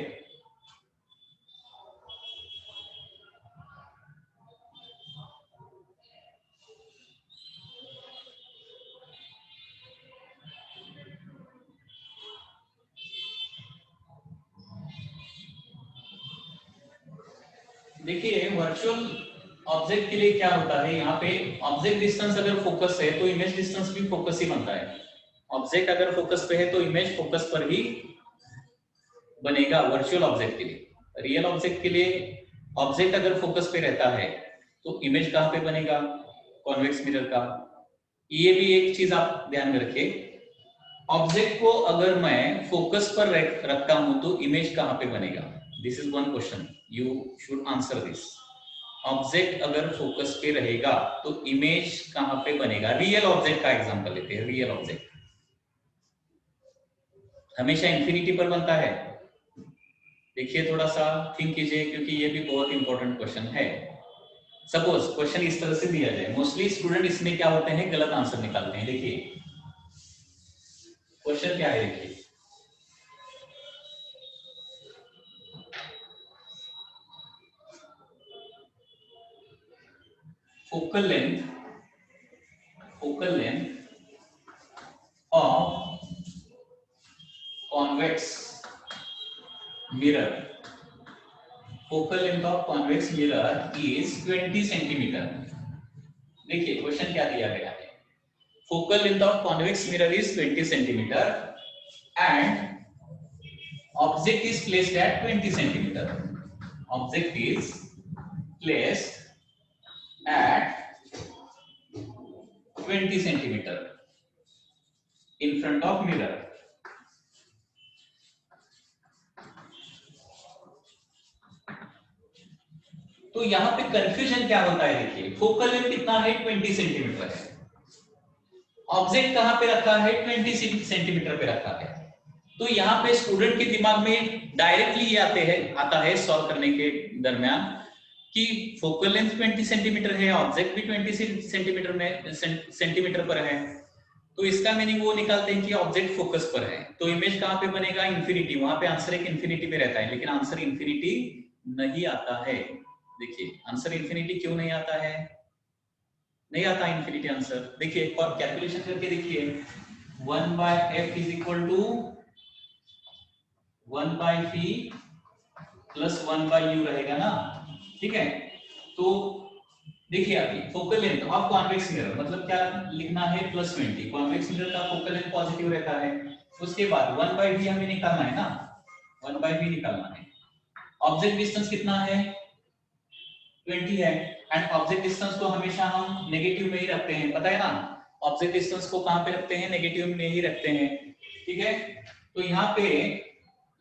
देखिए वर्चुअल ऑब्जेक्ट के लिए क्या होता है, यहाँ पे ऑब्जेक्ट डिस्टेंस अगर फोकस है तो इमेज डिस्टेंस भी फोकस ही बनता है। ऑब्जेक्ट अगर फोकस पे है तो इमेज फोकस पर ही बनेगा वर्चुअल ऑब्जेक्ट के लिए। रियल ऑब्जेक्ट के लिए ऑब्जेक्ट अगर फोकस पे रहता है तो इमेज कहाँ पे बनेगा, कॉन्वेक्स मिरर का। ये भी एक चीज आप ध्यान में रखिए, ऑब्जेक्ट को अगर मैं फोकस पर रखता हूं तो इमेज कहाँ पे बनेगा। This is one question, you should answer this. Object अगर फोकस पे रहेगा तो इमेज कहाँ पे बनेगा। रियल ऑब्जेक्ट का एग्जांपल लेते हैं। रियल ऑब्जेक्ट हमेशा इंफिनिटी पर बनता है। देखिए थोड़ा सा थिंक कीजिए, क्योंकि ये भी बहुत इंपॉर्टेंट क्वेश्चन है। सपोज क्वेश्चन इस तरह से दिया जाए, मोस्टली स्टूडेंट इसमें क्या होते हैं, गलत आंसर निकालते हैं। देखिए क्वेश्चन क्या है, देखिए focal length of convex mirror, focal length of convex mirror is 20 centimetre. देखिए क्वेश्चन क्या दिया गया है, focal length of convex mirror is 20 centimetre and object is placed at 20 centimetre. object is placed at 20 centimetre in front of mirror। तो यहां पे confusion क्या होता है, देखिए फोकल लेंथ कितना है, 20 सेंटीमीटर है। ऑब्जेक्ट कहां पे रखा है, 20 सेंटीमीटर पे रखा है। तो यहाँ पे स्टूडेंट के दिमाग में डायरेक्टली ये आता है सॉल्व करने के दरमियान कि फोकल लेंथ 20 सेंटीमीटर है, ऑब्जेक्ट भी 20 सेंटीमीटर पर है। तो इसका मीनिंग वो निकालते हैं कि ऑब्जेक्ट फोकस पर है, तो इमेज कहाँ पे बनेगा, इंफिनिटी। वहां पे आंसर एक इंफिनिटी पे रहता है, लेकिन आंसर इंफिनिटी नहीं आता है। देखिए आंसर इंफिनिटी क्यों नहीं आता है, नहीं आता इंफिनिटी आंसर। देखिए एक और कैलकुलेशन करके देखिए, 1/f is equal to 1/v plus 1/u रहेगा ना, ठीक है। तो देखिए अभी focal length of convex mirror मतलब क्या लिखना है, +20। कॉन्वेक्स मिरर का फोकल लेंथ पॉजिटिव रहता है। उसके बाद 1/v हमें निकालना है ना, 1/v निकालना है। ऑब्जेक्ट डिस्टेंस कितना है, 20 है। एंड ऑब्जेक्ट डिस्टेंस को हमेशा हम नेगेटिव में ही रखते हैं, पता है ना। ऑब्जेक्ट डिस्टेंस को कहां पे रखते हैं, नेगेटिव में ही रखते हैं, ठीक है। तो यहाँ पे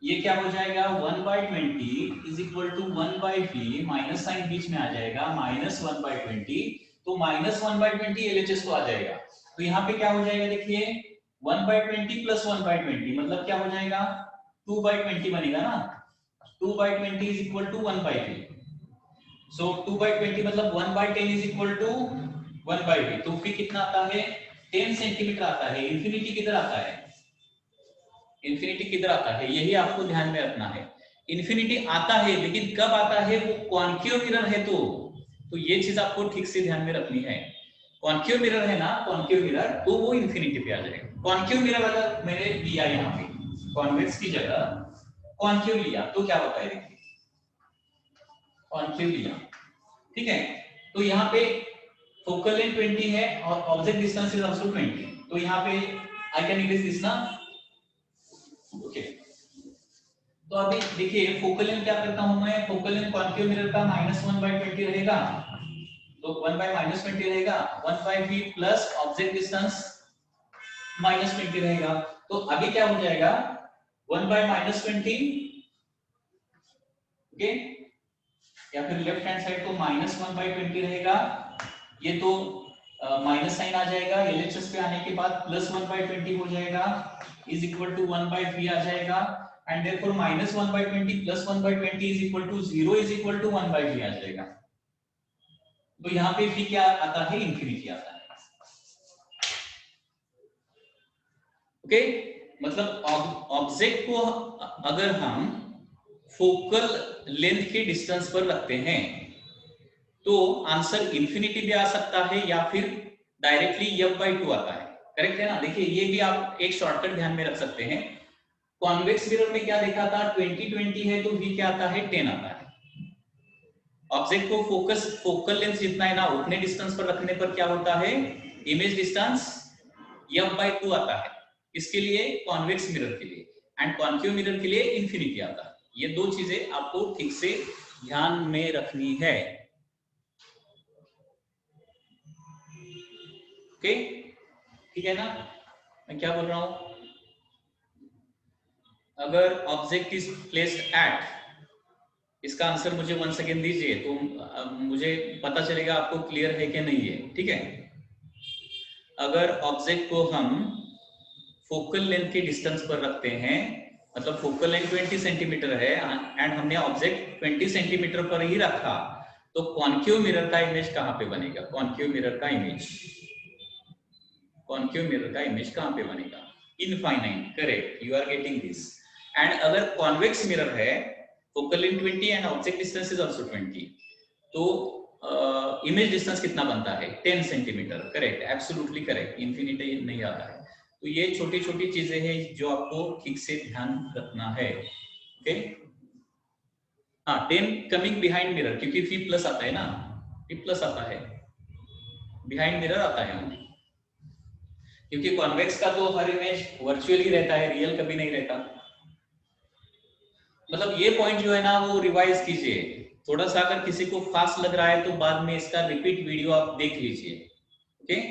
ये क्या हो जाएगा, 1/20 is equal to 1/v, minus sign बीच में आ जाएगा, -1/20। तो -1/20 एलएचएस तो आ जाएगा। तो यहाँ पे क्या हो जाएगा, देखिए 1/20 प्लस 1/20 मतलब क्या हो जाएगा, 2/20 बनेगा ना। 2 by 20 is equal to 1 by v. So 2 by 20 मतलब 1 by 10 is equal to 1 by v. तो v कितना आता है? 10 सेंटीमीटर आता है. इंफिनिटी किधर आता है? इंफिनिटी किधर आता है? यही आपको ध्यान में रखना है. इंफिनिटी आता है, लेकिन कब आता है? वो कॉन्केव मिरर है तो ये चीज आपको ठीक से ध्यान में रखनी है. कॉन्केव मिरर है ना, कॉन्केव मिरर, तो वो इंफिनिटी पे आ जाएगा. कॉन्केव मिरर अगर मैंने लिया यहाँ पे कॉन्वेक्स की जगह कॉन्केव लिया तो क्या होता है? देखिए कॉन्केव लिया, ठीक है, तो यहाँ पे फोकल लेंथ 20 है और ऑब्जेक्ट डिस्टेंस इज आल्सो 20. तो यहाँ पे आई कैन इरेज दिस ना. ओके, तो अभी देखिए फोकल लेंथ क्या करता हूं मैं? फोकल लेंथ कॉन्केव मिरर का -1/20 रहेगा, तो 1/-20 रहेगा. 1/v प्लस ऑब्जेक्ट डिस्टेंस -20 रहेगा. तो अभी क्या हो जाएगा? 1/-20, ओके, या फिर लेफ्ट हैंड साइड को -1/20 रहेगा. ये तो माइनस साइन आ जाएगा, एलएचएस पे आने के बाद +1/20 हो जाएगा, इज इक्वल टू 1/v आ जाएगा. And therefore -1/20 + 1/20 is equal to 0 is equal to 1/v आ जाएगा. तो यहाँ पे v क्या आता है? इंफिनिटी आता है. ओके, मतलब ऑब्जेक्ट को अगर हम फोकल लेंथ के डिस्टेंस पर रखते हैं तो आंसर इंफिनिटी भी आ सकता है या फिर डायरेक्टली f/2 आता है. करेक्ट है ना? देखिए ये भी आप एक शॉर्टकट ध्यान में रख सकते हैं. कॉन्वेक्स मिरर में क्या देखा था? 20-20 है तो v क्या आता है? 10 आता है. ऑब्जेक्ट को फोकल लेंथ जितना है ना उतने डिस्टेंस पर रखने पर क्या होता है? इमेज डिस्टेंस f/2 आता है. इसके लिए कॉन्वेक्स मिरर के लिए, एंड कॉन्केव मिरर के लिए इंफिनिटी आता है. ये दो चीजें आपको ठीक से ध्यान में रखनी है. ओके, ठीक है ना? मैं क्या बोल रहा हूं? अगर ऑब्जेक्ट इज प्लेस्ड एट, इसका आंसर मुझे 1 सेकेंड दीजिए तो मुझे पता चलेगा आपको क्लियर है कि नहीं है. ठीक है, अगर ऑब्जेक्ट को हम फोकल लेंथ के डिस्टेंस पर रखते हैं, मतलब फोकल लेंथ 20 सेंटीमीटर है एंड हमने ऑब्जेक्ट 20 सेंटीमीटर पर ही रखा, तो कॉन्केव मिरर का इमेज कहां पे बनेगा? कॉन्केव मिरर का इमेज, कॉन्केव मिरर का इमेज कहां पे बनेगा? Infinite. Correct, you are getting this. And अगर कॉन्वेक्स मिरर है, focal length 20 and object distance is also 20, तो इमेज डिस्टेंस कितना बनता है? 10 centimetre. Correct, absolutely correct, infinity नहीं आता है. तो ये छोटी छोटी चीजें हैं जो आपको ठीक से ध्यान रखना है. ओके, हाँ, 10 कमिंग बिहाइंड मिरर, क्योंकि v प्लस आता है ना, v प्लस आता है, बिहाइंड मिरर आता है only. क्योंकि कॉन्वेक्स का तो हर इमेज वर्चुअली रहता है, रियल कभी नहीं रहता. मतलब ये पॉइंट जो है ना वो रिवाइज कीजिए. थोड़ा सा अगर किसी को फास्ट लग रहा है तो बाद में इसका रिपीट वीडियो आप देख लीजिए. ओके,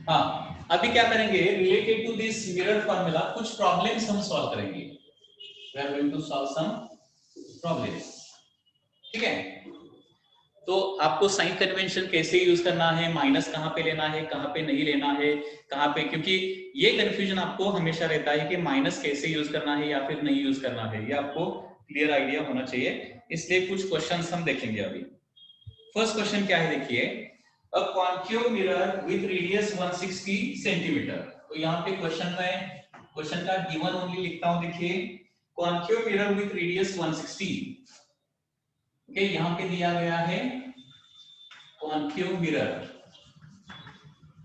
हाँ, अभी क्या करेंगे? Related to this mirror formula कुछ प्रॉब्लम्स हम सॉल्व करेंगे. We are going to solve some problems. ठीक है, तो आपको साइन कन्वेंशन कैसे यूज करना है, माइनस कहाँ पे लेना है, कहाँ पे नहीं लेना है, कहाँ पे, क्योंकि ये कंफ्यूजन आपको हमेशा रहता है कि माइनस कैसे यूज करना है या फिर नहीं यूज करना है. ये आपको क्लियर आइडिया होना चाहिए. इसलिए कुछ क्वेश्चंस हम देखेंगे अभी. फर्स्ट क्वेश्चन क्या है? देखिए, a concave mirror with radius 160 centimetre. तो यहाँ पे क्वेश्चन का गिवन ओनली लिखता हूं. देखिए, concave mirror with radius 160. Okay, यहाँ पे दिया गया है कॉन्केव मिरर.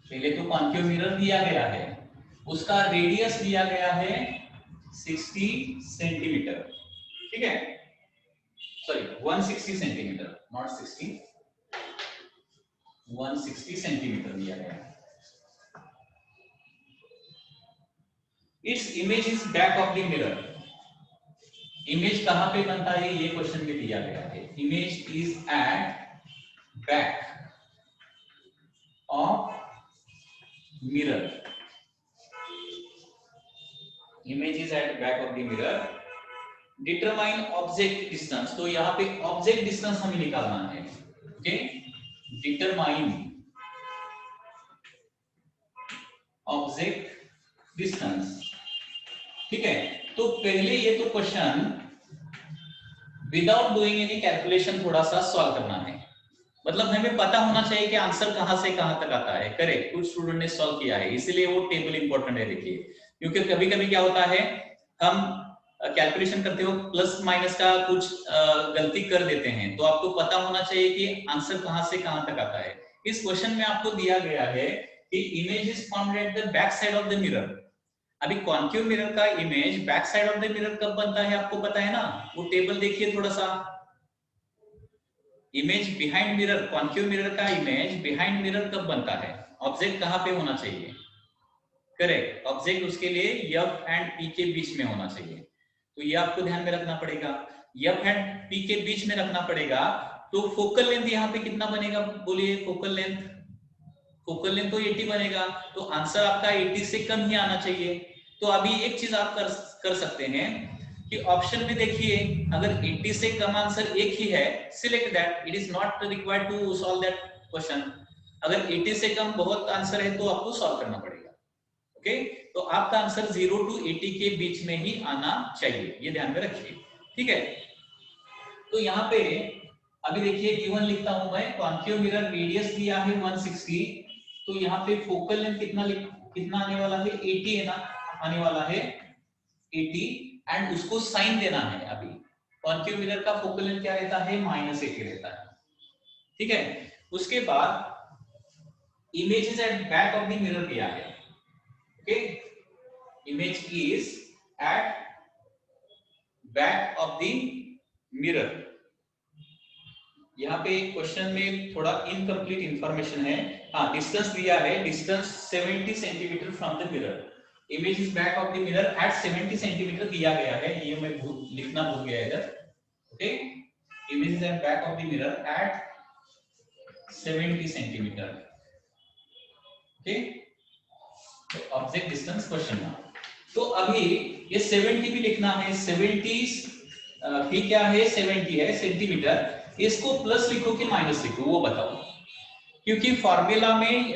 पहले तो कॉन्केव मिरर दिया गया है, उसका रेडियस दिया गया है 60 सेंटीमीटर. ठीक है, सॉरी 160 सेंटीमीटर, नॉट 60, 160 सेंटीमीटर दिया गया है. Its image is back of the mirror. Image कहां पे बनता है ये क्वेश्चन में दिया गया है। Image is at back of mirror. Image is at back of the mirror. Determine object distance, तो यहाँ पे ऑब्जेक्ट डिस्टेंस हमें निकालना है। Okay, determine object distance. ठीक है, तो पहले ये तो question without doing any calculation थोड़ा सा सॉल्व करना है। मतलब हमें पता होना चाहिए कि आंसर कहां से कहां तक आता है। करेक्ट, कुछ स्टूडेंट ने सॉल्व किया है, इसीलिए वो टेबल इंपॉर्टेंट है। देखिए, क्योंकि कभी कभी क्या होता है, हम कैलकुलेशन करते हो प्लस माइनस का कुछ गलती कर देते हैं, तो आपको पता होना चाहिए कि आंसर कहां से कहां तक आता है। इस क्वेश्चन में आपको दिया गया है कि image is found at the back side of the mirror. अभी कॉन्केव मिरर का image back side of the mirror कब बनता है आपको पता है ना, वो टेबल देखिए थोड़ा सा। Image behind mirror, concave mirror का इमेज बिहाइंड मिरर कब बनता है, ऑब्जेक्ट कहां पे होना चाहिए। करेक्ट, ऑब्जेक्ट उसके लिए एफ एंड पी के बीच में होना चाहिए। तो ये आपको ध्यान में रखना पड़ेगा, एफ एंड पी के बीच में रखना पड़ेगा। तो फोकल लेंथ यहाँ पे कितना बनेगा बोलिए, फोकल लेंथ, फोकल लेंथ तो 80 बनेगा, तो आंसर आपका 80 से कम ही आना चाहिए। तो अभी एक चीज आप कर सकते हैं कि ऑप्शन में देखिए, अगर 80 से कम आंसर एक ही है, select that, it is not required to solve that question. अगर 80 से कम बहुत आंसर है तो आपको सॉल्व करना पड़ेगा। ओके, तो आपका आंसर 0 to 80 के बीच में ही आना चाहिए, ये ध्यान में रखिए। ठीक है, तो यहाँ पे अभी देखिए गिवन लिखता हूं मैं, कॉन्केव मिरर रेडियस दिया है 160, तो यहाँ पे फोकल लेंथ कितना आने वाला है, 80 है ना, आने वाला है 80, एंड उसको साइन देना है। अभी कॉन्केव मिरर का फोकल लेंथ क्या रहता है, -80 रहता है। ठीक है, उसके बाद image at back of the mirror दिया है। Okay, image is at back of the mirror। यहाँ पे क्वेश्चन में थोड़ा इनकम्प्लीट इंफॉर्मेशन है। हाँ, डिस्टेंस दिया है, distance 70 centimetre from the mirror. Image is back of the mirror at 70 centimetre दिया गया है, ये मैं लिखना भूल गया इधर। Okay, image is at back of the mirror at 70 centimetre. Okay, object distance question mark. तो अभी ये 70 भी लिखना है, 70 भी क्या है, 70 है सेंटीमीटर। इसको प्लस लिखो कि माइनस लिखो वो बताओ, क्योंकि फॉर्मूला में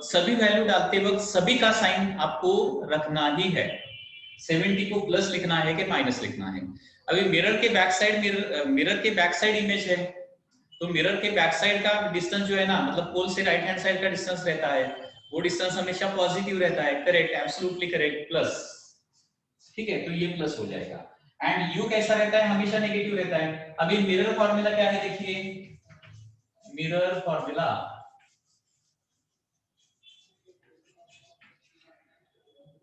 सभी वैल्यू डालते वक्त सभी का साइन आपको रखना ही है। 70 को प्लस लिखना है कि माइनस लिखना है। अभी मिरर के बैक साइड, मिरर के बैक साइड इमेज है, तो मिरर के बैक साइड का डिस्टेंस जो है ना, मतलब पोल से राइट हैंड साइड का डिस्टेंस रहता है, वो डिस्टेंस हमेशा पॉजिटिव रहता है। Correct, absolutely correct, plus. ठीक है, तो ये प्लस हो जाएगा। एंड यू कैसा रहता है, हमेशा नेगेटिव रहता है। अभी मिरर फॉर्मूला क्या है देखिए, mirror formula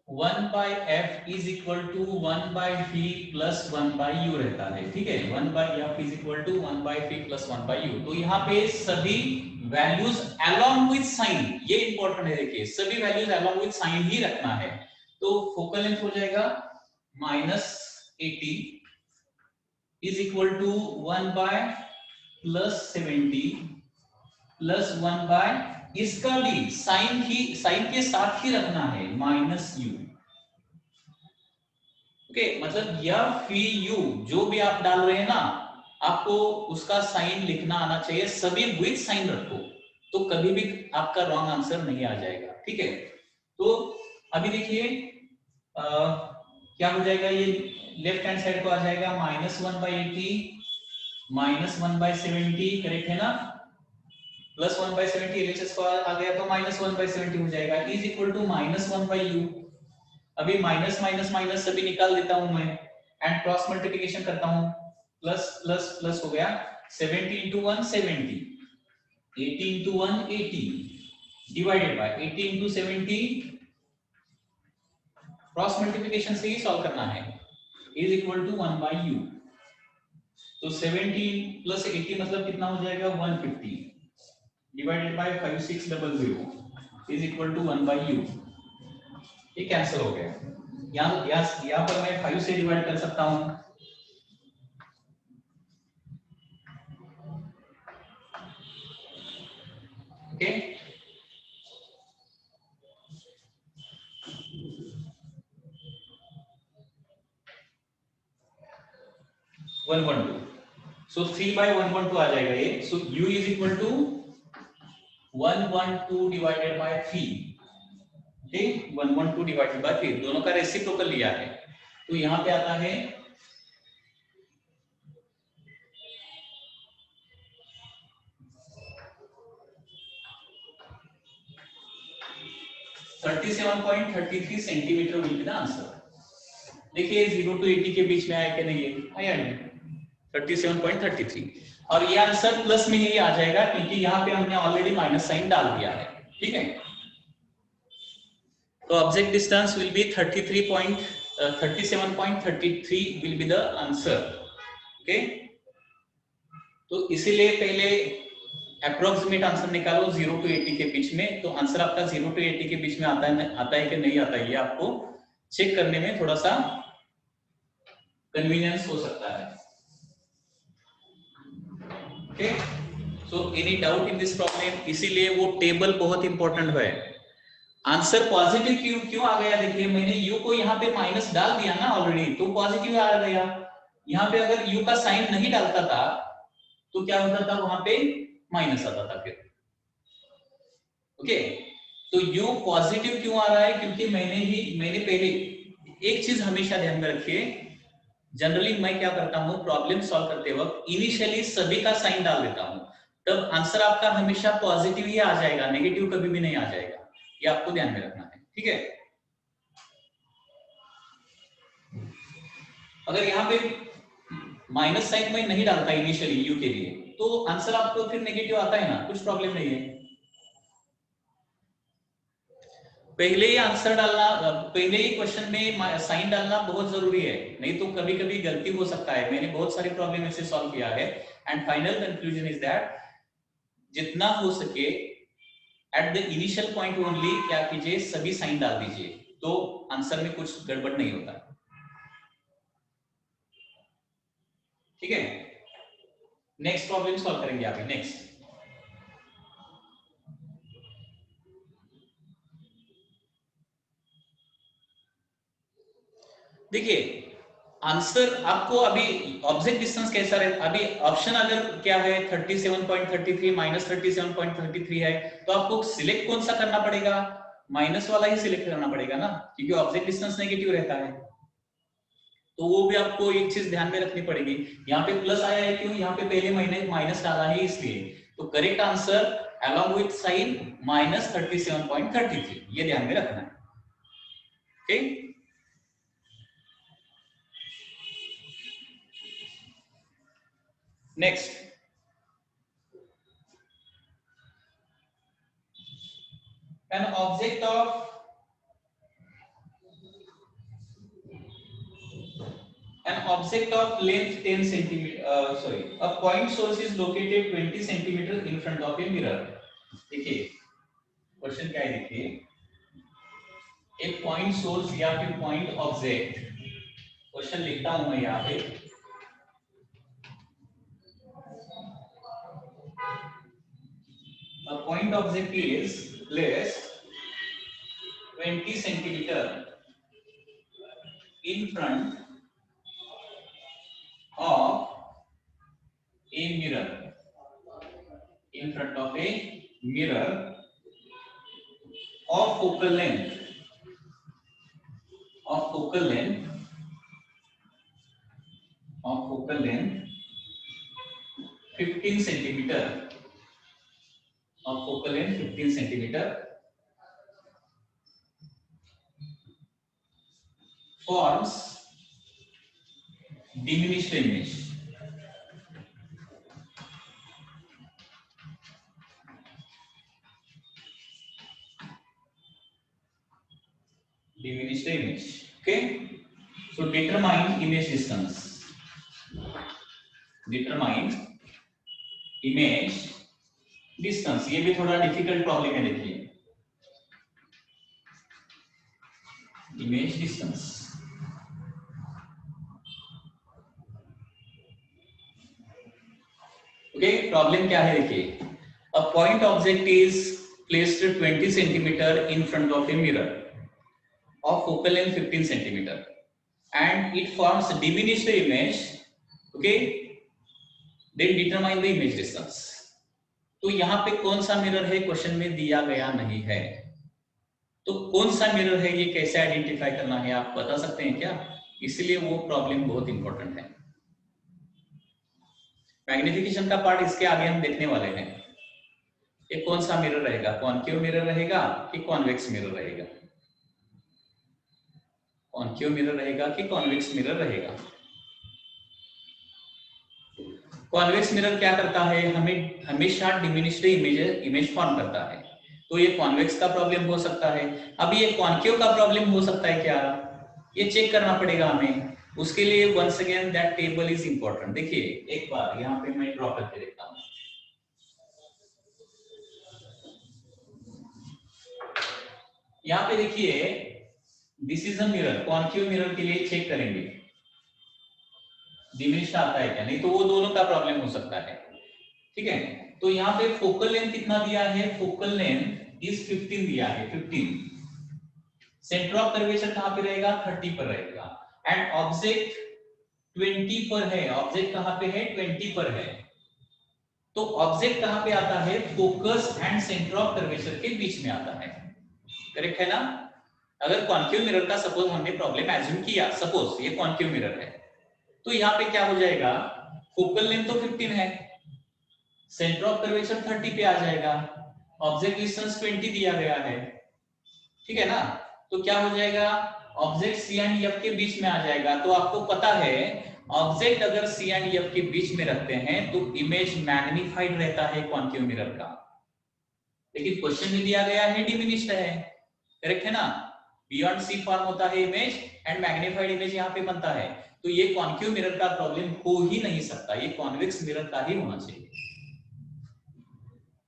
1/f is equal to 1/v plus 1/u रहता है। ठीक है, 1/f is equal to 1/v plus 1/u। तो यहाँ पे सभी वैल्यूज अलोंग विद साइन, ये इंपॉर्टेंट है, देखिए सभी वैल्यूज अलोंग विद साइन ही रखना है। तो फोकल लेंथ हो जाएगा -80 इज इक्वल टू 1/+70 प्लस 1/, इसका भी साइन के साथ ही रखना है, -u। ओके, मतलब FU जो भी आप डाल रहे हैं ना, आपको उसका साइन लिखना आना चाहिए, सभी विद साइन रखो, तो कभी भी आपका रॉन्ग आंसर नहीं आ जाएगा। ठीक है, तो अभी देखिए क्या हो जाएगा, ये लेफ्ट हैंड साइड को आ जाएगा -1/80 -1/70, करेक्ट है ना, प्लस 1/70 LHS को आ गया तो -1/70 हो जाएगा, इज इक्वल टू -1/u। अभी माइनस माइनस माइनस सभी निकाल देता हूं मैं, एंड क्रॉस मल्टीप्लिकेशन करता हूं, प्लस प्लस प्लस हो गया, 70 into 1 70, 80 into 1 80, divided by 80 into 70, cross multiplication से ही सॉल्व करना है, इज इक्वल टू 1/u। तो 70 प्लस 80 मतलब कितना हो जाएगा, 150, divided by 5600 is equal to 1/u। ये कैंसिल हो गया। यहाँ पर मैं 5 से डिवाइड कर सकता हूं। Okay, one one two, so 3/112 आ जाएगा ये। So u is equal to 112 divided by 3। ठीक, 112 डिवाइडेड बाय 3, दोनों का रेसिप्रोकल लिया है, तो यहाँ पे आता है 37.33 centimetre will be the answer. देखिए 0 to 80 के बीच में आया कि नहीं, आया नहीं, 37.33। और ये आंसर प्लस में ही आ जाएगा क्योंकि यहाँ पे हमने ऑलरेडी माइनस साइन डाल दिया है। ठीक है, तो object distance will be 37.33 will be the answer. Okay, तो इसीलिए पहले अप्रोक्सीमेट आंसर निकालो 0 to 80 के बीच में, तो आंसर आपका 0 to 80 के बीच में आता है कि नहीं आता है, ये आपको चेक करने में थोड़ा सा कन्वीनियंस हो सकता है। Okay, so any doubt in this problem? इसीलिए वो टेबल बहुत इंपॉर्टेंट है। आंसर पॉजिटिव क्यों आ गया? देखिए मैंने u को यहाँ पे माइनस डाल दिया ना ऑलरेडी, तो पॉजिटिव आ गया। यहाँ पे अगर u का साइन नहीं डालता था तो क्या होता था, वहां पे माइनस आता था फिर। ओके, तो u पॉजिटिव क्यों आ रहा है? क्योंकि मैंने पहले एक चीज हमेशा ध्यान में रखिए, जनरली मैं क्या करता हूँ प्रॉब्लम सॉल्व करते वक्त इनिशियली सभी का साइन डाल देता हूँ, तब आंसर आपका हमेशा पॉजिटिव ही आ जाएगा, नेगेटिव कभी भी नहीं आ जाएगा, ये आपको ध्यान में रखना है। ठीक है, अगर यहाँ पे माइनस साइन में नहीं डालता इनिशियली u के लिए, तो आंसर आपको फिर नेगेटिव आता है ना, कुछ प्रॉब्लम नहीं है। पहले ही आंसर डालना, पहले ही क्वेश्चन में साइन डालना बहुत जरूरी है, नहीं तो कभी कभी गलती हो सकता है। मैंने बहुत सारे प्रॉब्लम ऐसे सॉल्व किया है and final conclusion is that जितना हो सके at the initial point only क्या कीजिए, सभी साइन डाल दीजिए, तो आंसर में कुछ गड़बड़ नहीं होता। ठीक है, नेक्स्ट प्रॉब्लम सॉल्व करेंगे अभी। नेक्स्ट देखिए, आंसर आपको अभी ऑब्जेक्ट डिस्टेंस कैसा है, अभी ऑप्शन अगर क्या है 37.33 माइनस 37.33 है, तो आपको सिलेक्ट कौन सा करना पड़ेगा, माइनस वाला ही सिलेक्ट करना पड़ेगा ना, क्योंकि ऑब्जेक्ट डिस्टेंस नेगेटिव रहता है। तो वो भी आपको एक चीज ध्यान में रखनी पड़ेगी, यहाँ पे प्लस आया है क्यों, यहाँ पे पहले मैंने माइनस डाला है इसलिए, तो correct answer along with sign minus 37.33, ये ध्यान में रखना है। ठीक, next an object of length 10 centimeter, sorry, a point source is located 20 centimeter in front of a mirror। देखिए क्वेश्चन क्या है, देखिए एक पॉइंट सोर्स या फिर पॉइंट ऑब्जेक्ट, क्वेश्चन लिखता हूं मैं यहाँ पे, a point object is placed 20 centimeter in front of a mirror, in front of a mirror of focal length 15 centimeter, of focal length 15 centimeter, forms diminished image, okay, so determine image distance, ये भी थोड़ा difficult problem है। देखिए image distance. Okay, problem क्या है देखिए, a point object is placed 20 centimetre in front of a mirror of focal length 15 centimeter and it forms diminished image, okay, then determine the image distance। तो यहाँ पे कौन सा मिरर है question में दिया गया नहीं है, तो कौन सा मिरर है ये कैसे आइडेंटिफाई करना है आप बता सकते हैं क्या? इसलिए वो प्रॉब्लम बहुत इंपॉर्टेंट है। मैग्निफिकेशन का पार्ट इसके आगे हम देखने वाले हैं। ये कौन सा मिरर रहेगा, कॉन्केव मिरर रहेगा कि कॉन्वेक्स मिरर रहेगा, कॉन्केव मिरर रहेगा कि कॉन्वेक्स मिरर रहेगा। कॉन्वेक्स मिरर क्या करता है, हमें हमेशा डिमिनिश्ड इमेज फॉर्म करता है, तो ये कॉन्वेक्स का प्रॉब्लम हो सकता है। अब ये कॉन्केव का प्रॉब्लम हो सकता है क्या, ये चेक करना पड़ेगा हमें। उसके लिए once again that table is important. देखिए एक बार यहाँ पे मैं ड्रॉ करके देखता हूँ। यहाँ पे देखिए this is a mirror, concave mirror के लिए चेक करेंगे डिमिनिश्ड आता है क्या, नहीं तो वो दोनों का प्रॉब्लम हो सकता है। ठीक है, तो यहाँ पे फोकल लेंथ कितना दिया है, फोकल लेंथ इज 15 दिया है, 15। सेंटर ऑफ कर्वेचर कहां पे रहेगा, 30 पर रहेगा एंड ऑब्जेक्ट 20 पर है। ऑब्जेक्ट कहां पे है, 20 पर है। तो ऑब्जेक्ट कहां पे आता है, focus and centre of curvature के बीच में आता है, करेक्ट है ना। अगर कॉन्केव मिरर का सपोज हमने प्रॉब्लम एज्यूम किया, सपोज ये कॉन्केव मिरर है, तो यहाँ पे क्या हो जाएगा, फोकल लेंथ तो 15 है, सेंटर ऑफ कर्वेचर 30 पे आ जाएगा, ऑब्जेक्ट डिस्टेंस 20 दिया गया है, ठीक है ना। तो क्या हो जाएगा, ऑब्जेक्ट सी एंड एफ के बीच में आ जाएगा। तो आपको पता है ऑब्जेक्ट अगर सी एंड एफ के बीच में रखते हैं तो इमेज मैग्नीफाइड रहता है कॉन्केव मिरर का, लेकिन क्वेश्चन में दिया गया है डिमिनिश्ड है, करेक्ट है ना। बियॉन्ड सी फॉर्म होता है इमेज एंड मैग्नीफाइड इमेज यहाँ पे बनता है। तो ये कॉन्केव मिरर का प्रॉब्लम हो ही नहीं सकता, ये कॉन्वेक्स मिरर का ही होना चाहिए।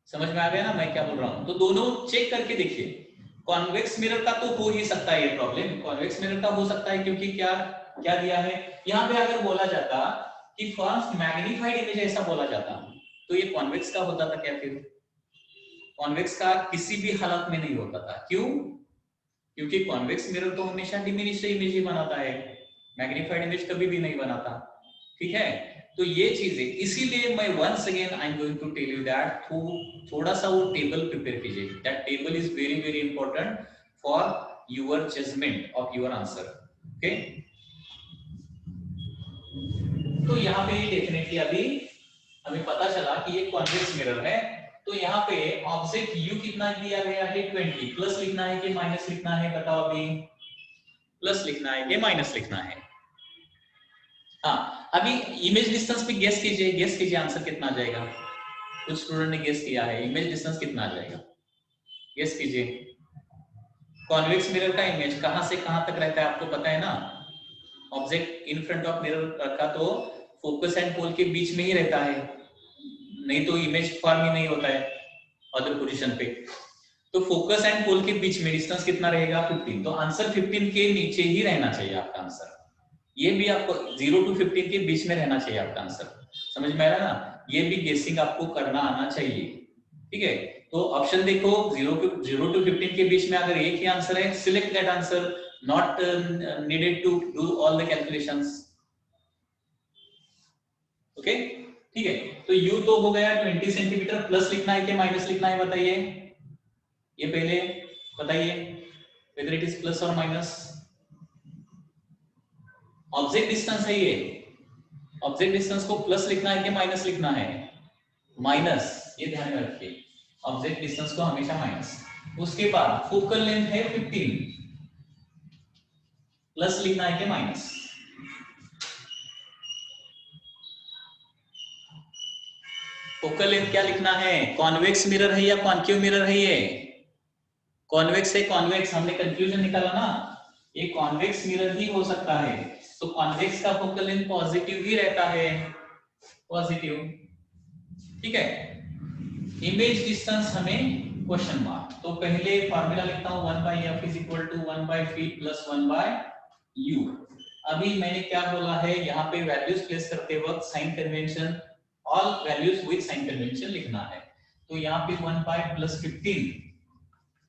समझ में आ गया ना मैं क्या बोल रहा हूं। तो दोनों चेक करके देखिए, कॉन्वेक्स मिरर का तो हो ही सकता है ये प्रॉब्लम, कॉन्वेक्स मिरर का हो सकता है क्योंकि क्या क्या दिया है यहाँ पे, अगर बोला जाता कि फॉर्म्स मैग्नीफाइड इमेज ऐसा बोला जाता तो ये कॉन्वेक्स का होता था क्या, फिर कॉन्वेक्स का किसी भी हालत में नहीं होता था। क्यों, क्योंकि कॉन्वेक्स मिरर तो हमेशा डिमिनिश्ड इमेज ही बनाता है, मैग्नीफाइड इमेज कभी भी नहीं बनाता, ठीक है। तो ये चीजें, इसीलिए मैं once again I am going to tell you that थोड़ा सा वो टेबल प्रिपेयर कीजिए, that table is very very important for your judgement of your answer, okay. तो यहाँ पे डेफिनेटली अभी हमें पता चला कि ये कॉन्वेक्स मिरर है। तो यहाँ पे ऑब्जेक्ट u कितना दिया गया है, 20। प्लस लिखना है कि माइनस लिखना है, बताओ अभी, प्लस लिखना है कि माइनस लिखना है। हाँ, अभी इमेज डिस्टेंस पे गेस कीजिए, गेस कीजिए आंसर कितना आ जाएगा। कुछ स्टूडेंट ने गेस किया है, इमेज डिस्टेंस कितना आ जाएगा, गेस कीजिए। कॉन्वेक्स मिरर का इमेज कहां से कहां तक रहता है आपको पता है ना। Object in front of mirror रखा तो फोकस एंड पोल के बीच में ही रहता है, नहीं तो इमेज फॉर्म ही नहीं होता है अदर पोजीशन पे। तो फोकस एंड पोल के बीच में डिस्टेंस कितना रहेगा, 15। तो आंसर 15 के नीचे ही रहना चाहिए आपका आंसर। ये भी आपको 0 to 15 के बीच में रहना चाहिए आपका आंसर, समझ में आ रहा है ना। ये भी गेसिंग आपको करना आना चाहिए, ठीक है। तो ऑप्शन देखो, 0 to 15 के बीच में अगर एक ही आंसर है, select that answer, not needed to do all the calculations, okay, ठीक है। तो u तो हो गया 20 सेंटीमीटर, प्लस लिखना है कि माइनस लिखना है बताइए, ये पहले बताइए वेदर इट इज प्लस और माइनस। ऑब्जेक्ट डिस्टेंस है ये, ऑब्जेक्ट डिस्टेंस को प्लस लिखना है कि माइनस लिखना है, माइनस, ये ध्यान में रखिए, ऑब्जेक्ट डिस्टेंस को हमेशा माइनस। उसके बाद फोकल लेंथ है 15, प्लस लिखना है कि माइनस, फोकल लेंथ क्या लिखना है, कॉन्वेक्स मिरर है या कॉन्केव मिरर है, ये कॉन्वेक्स है, कॉन्वेक्स, हमने कंफ्यूजन निकाला ना, ये कॉन्वेक्स मिरर ही हो सकता है। तो कॉन्वेक्स का फोकल लेंथ पॉजिटिव ही रहता है, पॉजिटिव, ठीक है। इमेज डिस्टेंस हमें क्वेश्चन मार्क। तो पहले फॉर्मूला लिखता हूँ 1/f is equal to 1/v plus 1/u। अभी मैंने क्या बोला है, यहाँ पे वैल्यूज प्लेस करते वक्त sign convention, all values with sign convention लिखना है। तो यहाँ पे 1/+15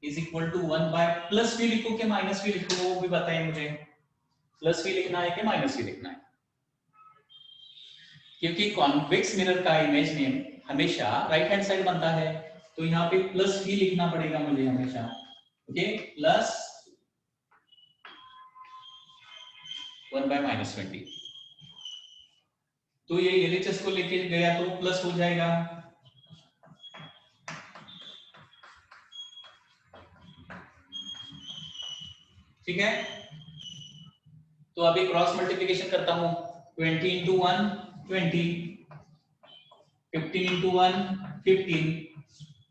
इज इक्वल टू 1/+v लिखो कि -v लिखो, वो भी बताएं मुझे। +v लिखना है कि -v लिखना है, क्योंकि कॉन्वेक्स मिरर का इमेज नेम हमेशा राइट हैंड साइड बनता है, तो यहाँ पे +v लिखना पड़ेगा मुझे हमेशा। Okay, plus 1/-20। तो ये LHS को लेके गया तो प्लस हो जाएगा, ठीक है। तो अभी क्रॉस मल्टीप्लिकेशन करता हूं, 20 × 1 20, 15 × 1 15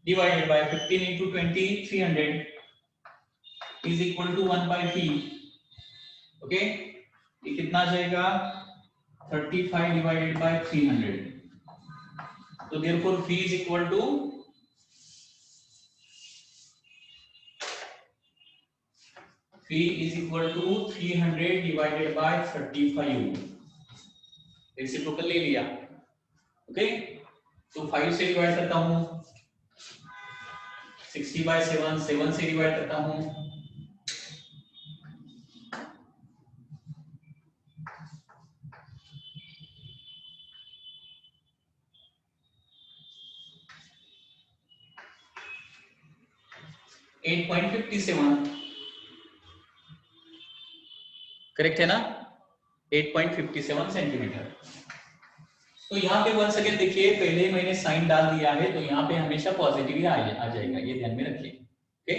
divided by 15 × 20 300 is equal to 1/v। Okay, ये कितना आ जाएगा 35 डिवाइडेड बाय 300। तो therefore v is equal to v is equal to 300 divided by 35। Reciprocal ले लिया। ओके, तो 5 से डिवाइड करता हूं, 60/7, 7 से डिवाइड करता हूं, 8.57 करेक्ट है ना, 8.57 सेंटीमीटर। तो यहाँ पे वंस अगेन देखिए, पहले मैंने साइन डाल दिया है, तो यहाँ पे हमेशा पॉजिटिव ही आ जाएगा, ये ध्यान में रखिए। ओके,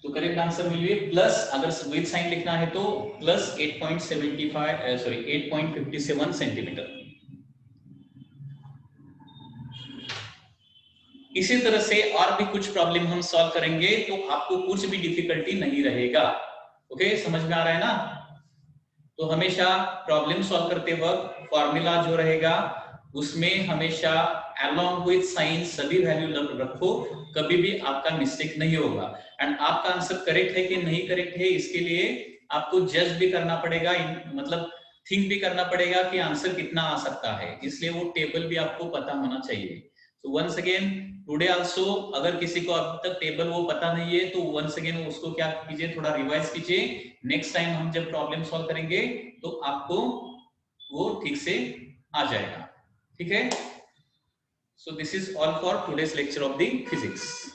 तो करेक्ट आंसर मिलिए प्लस, अगर विद साइन लिखना है तो प्लस 8.57 सेंटीमीटर। इसी तरह से और भी कुछ प्रॉब्लम हम सॉल्व करेंगे, तो आपको कुछ भी डिफिकल्टी नहीं रहेगा। ओके, समझ में आ रहा है ना। तो हमेशा प्रॉब्लम सॉल्व करते वक्त फॉर्मूला जो रहेगा उसमें हमेशा अलोंग विद साइन सभी वैल्यू रखो, कभी भी आपका मिस्टेक नहीं होगा। एंड आपका आंसर करेक्ट है कि नहीं करेक्ट है, इसके लिए आपको जज भी करना पड़ेगा, मतलब थिंक भी करना पड़ेगा कि आंसर कितना आ सकता है, इसलिए वो टेबल भी आपको पता होना चाहिए। तो वंस अगेन टुडे आल्सो, अगर किसी को अब तक टेबल वो पता नहीं है तो वंस अगेन उसको क्या कीजिए, थोड़ा रिवाइज कीजिए। नेक्स्ट टाइम हम जब प्रॉब्लम सॉल्व करेंगे तो आपको वो ठीक से आ जाएगा, ठीक है। So this is all for today's lecture of the physics.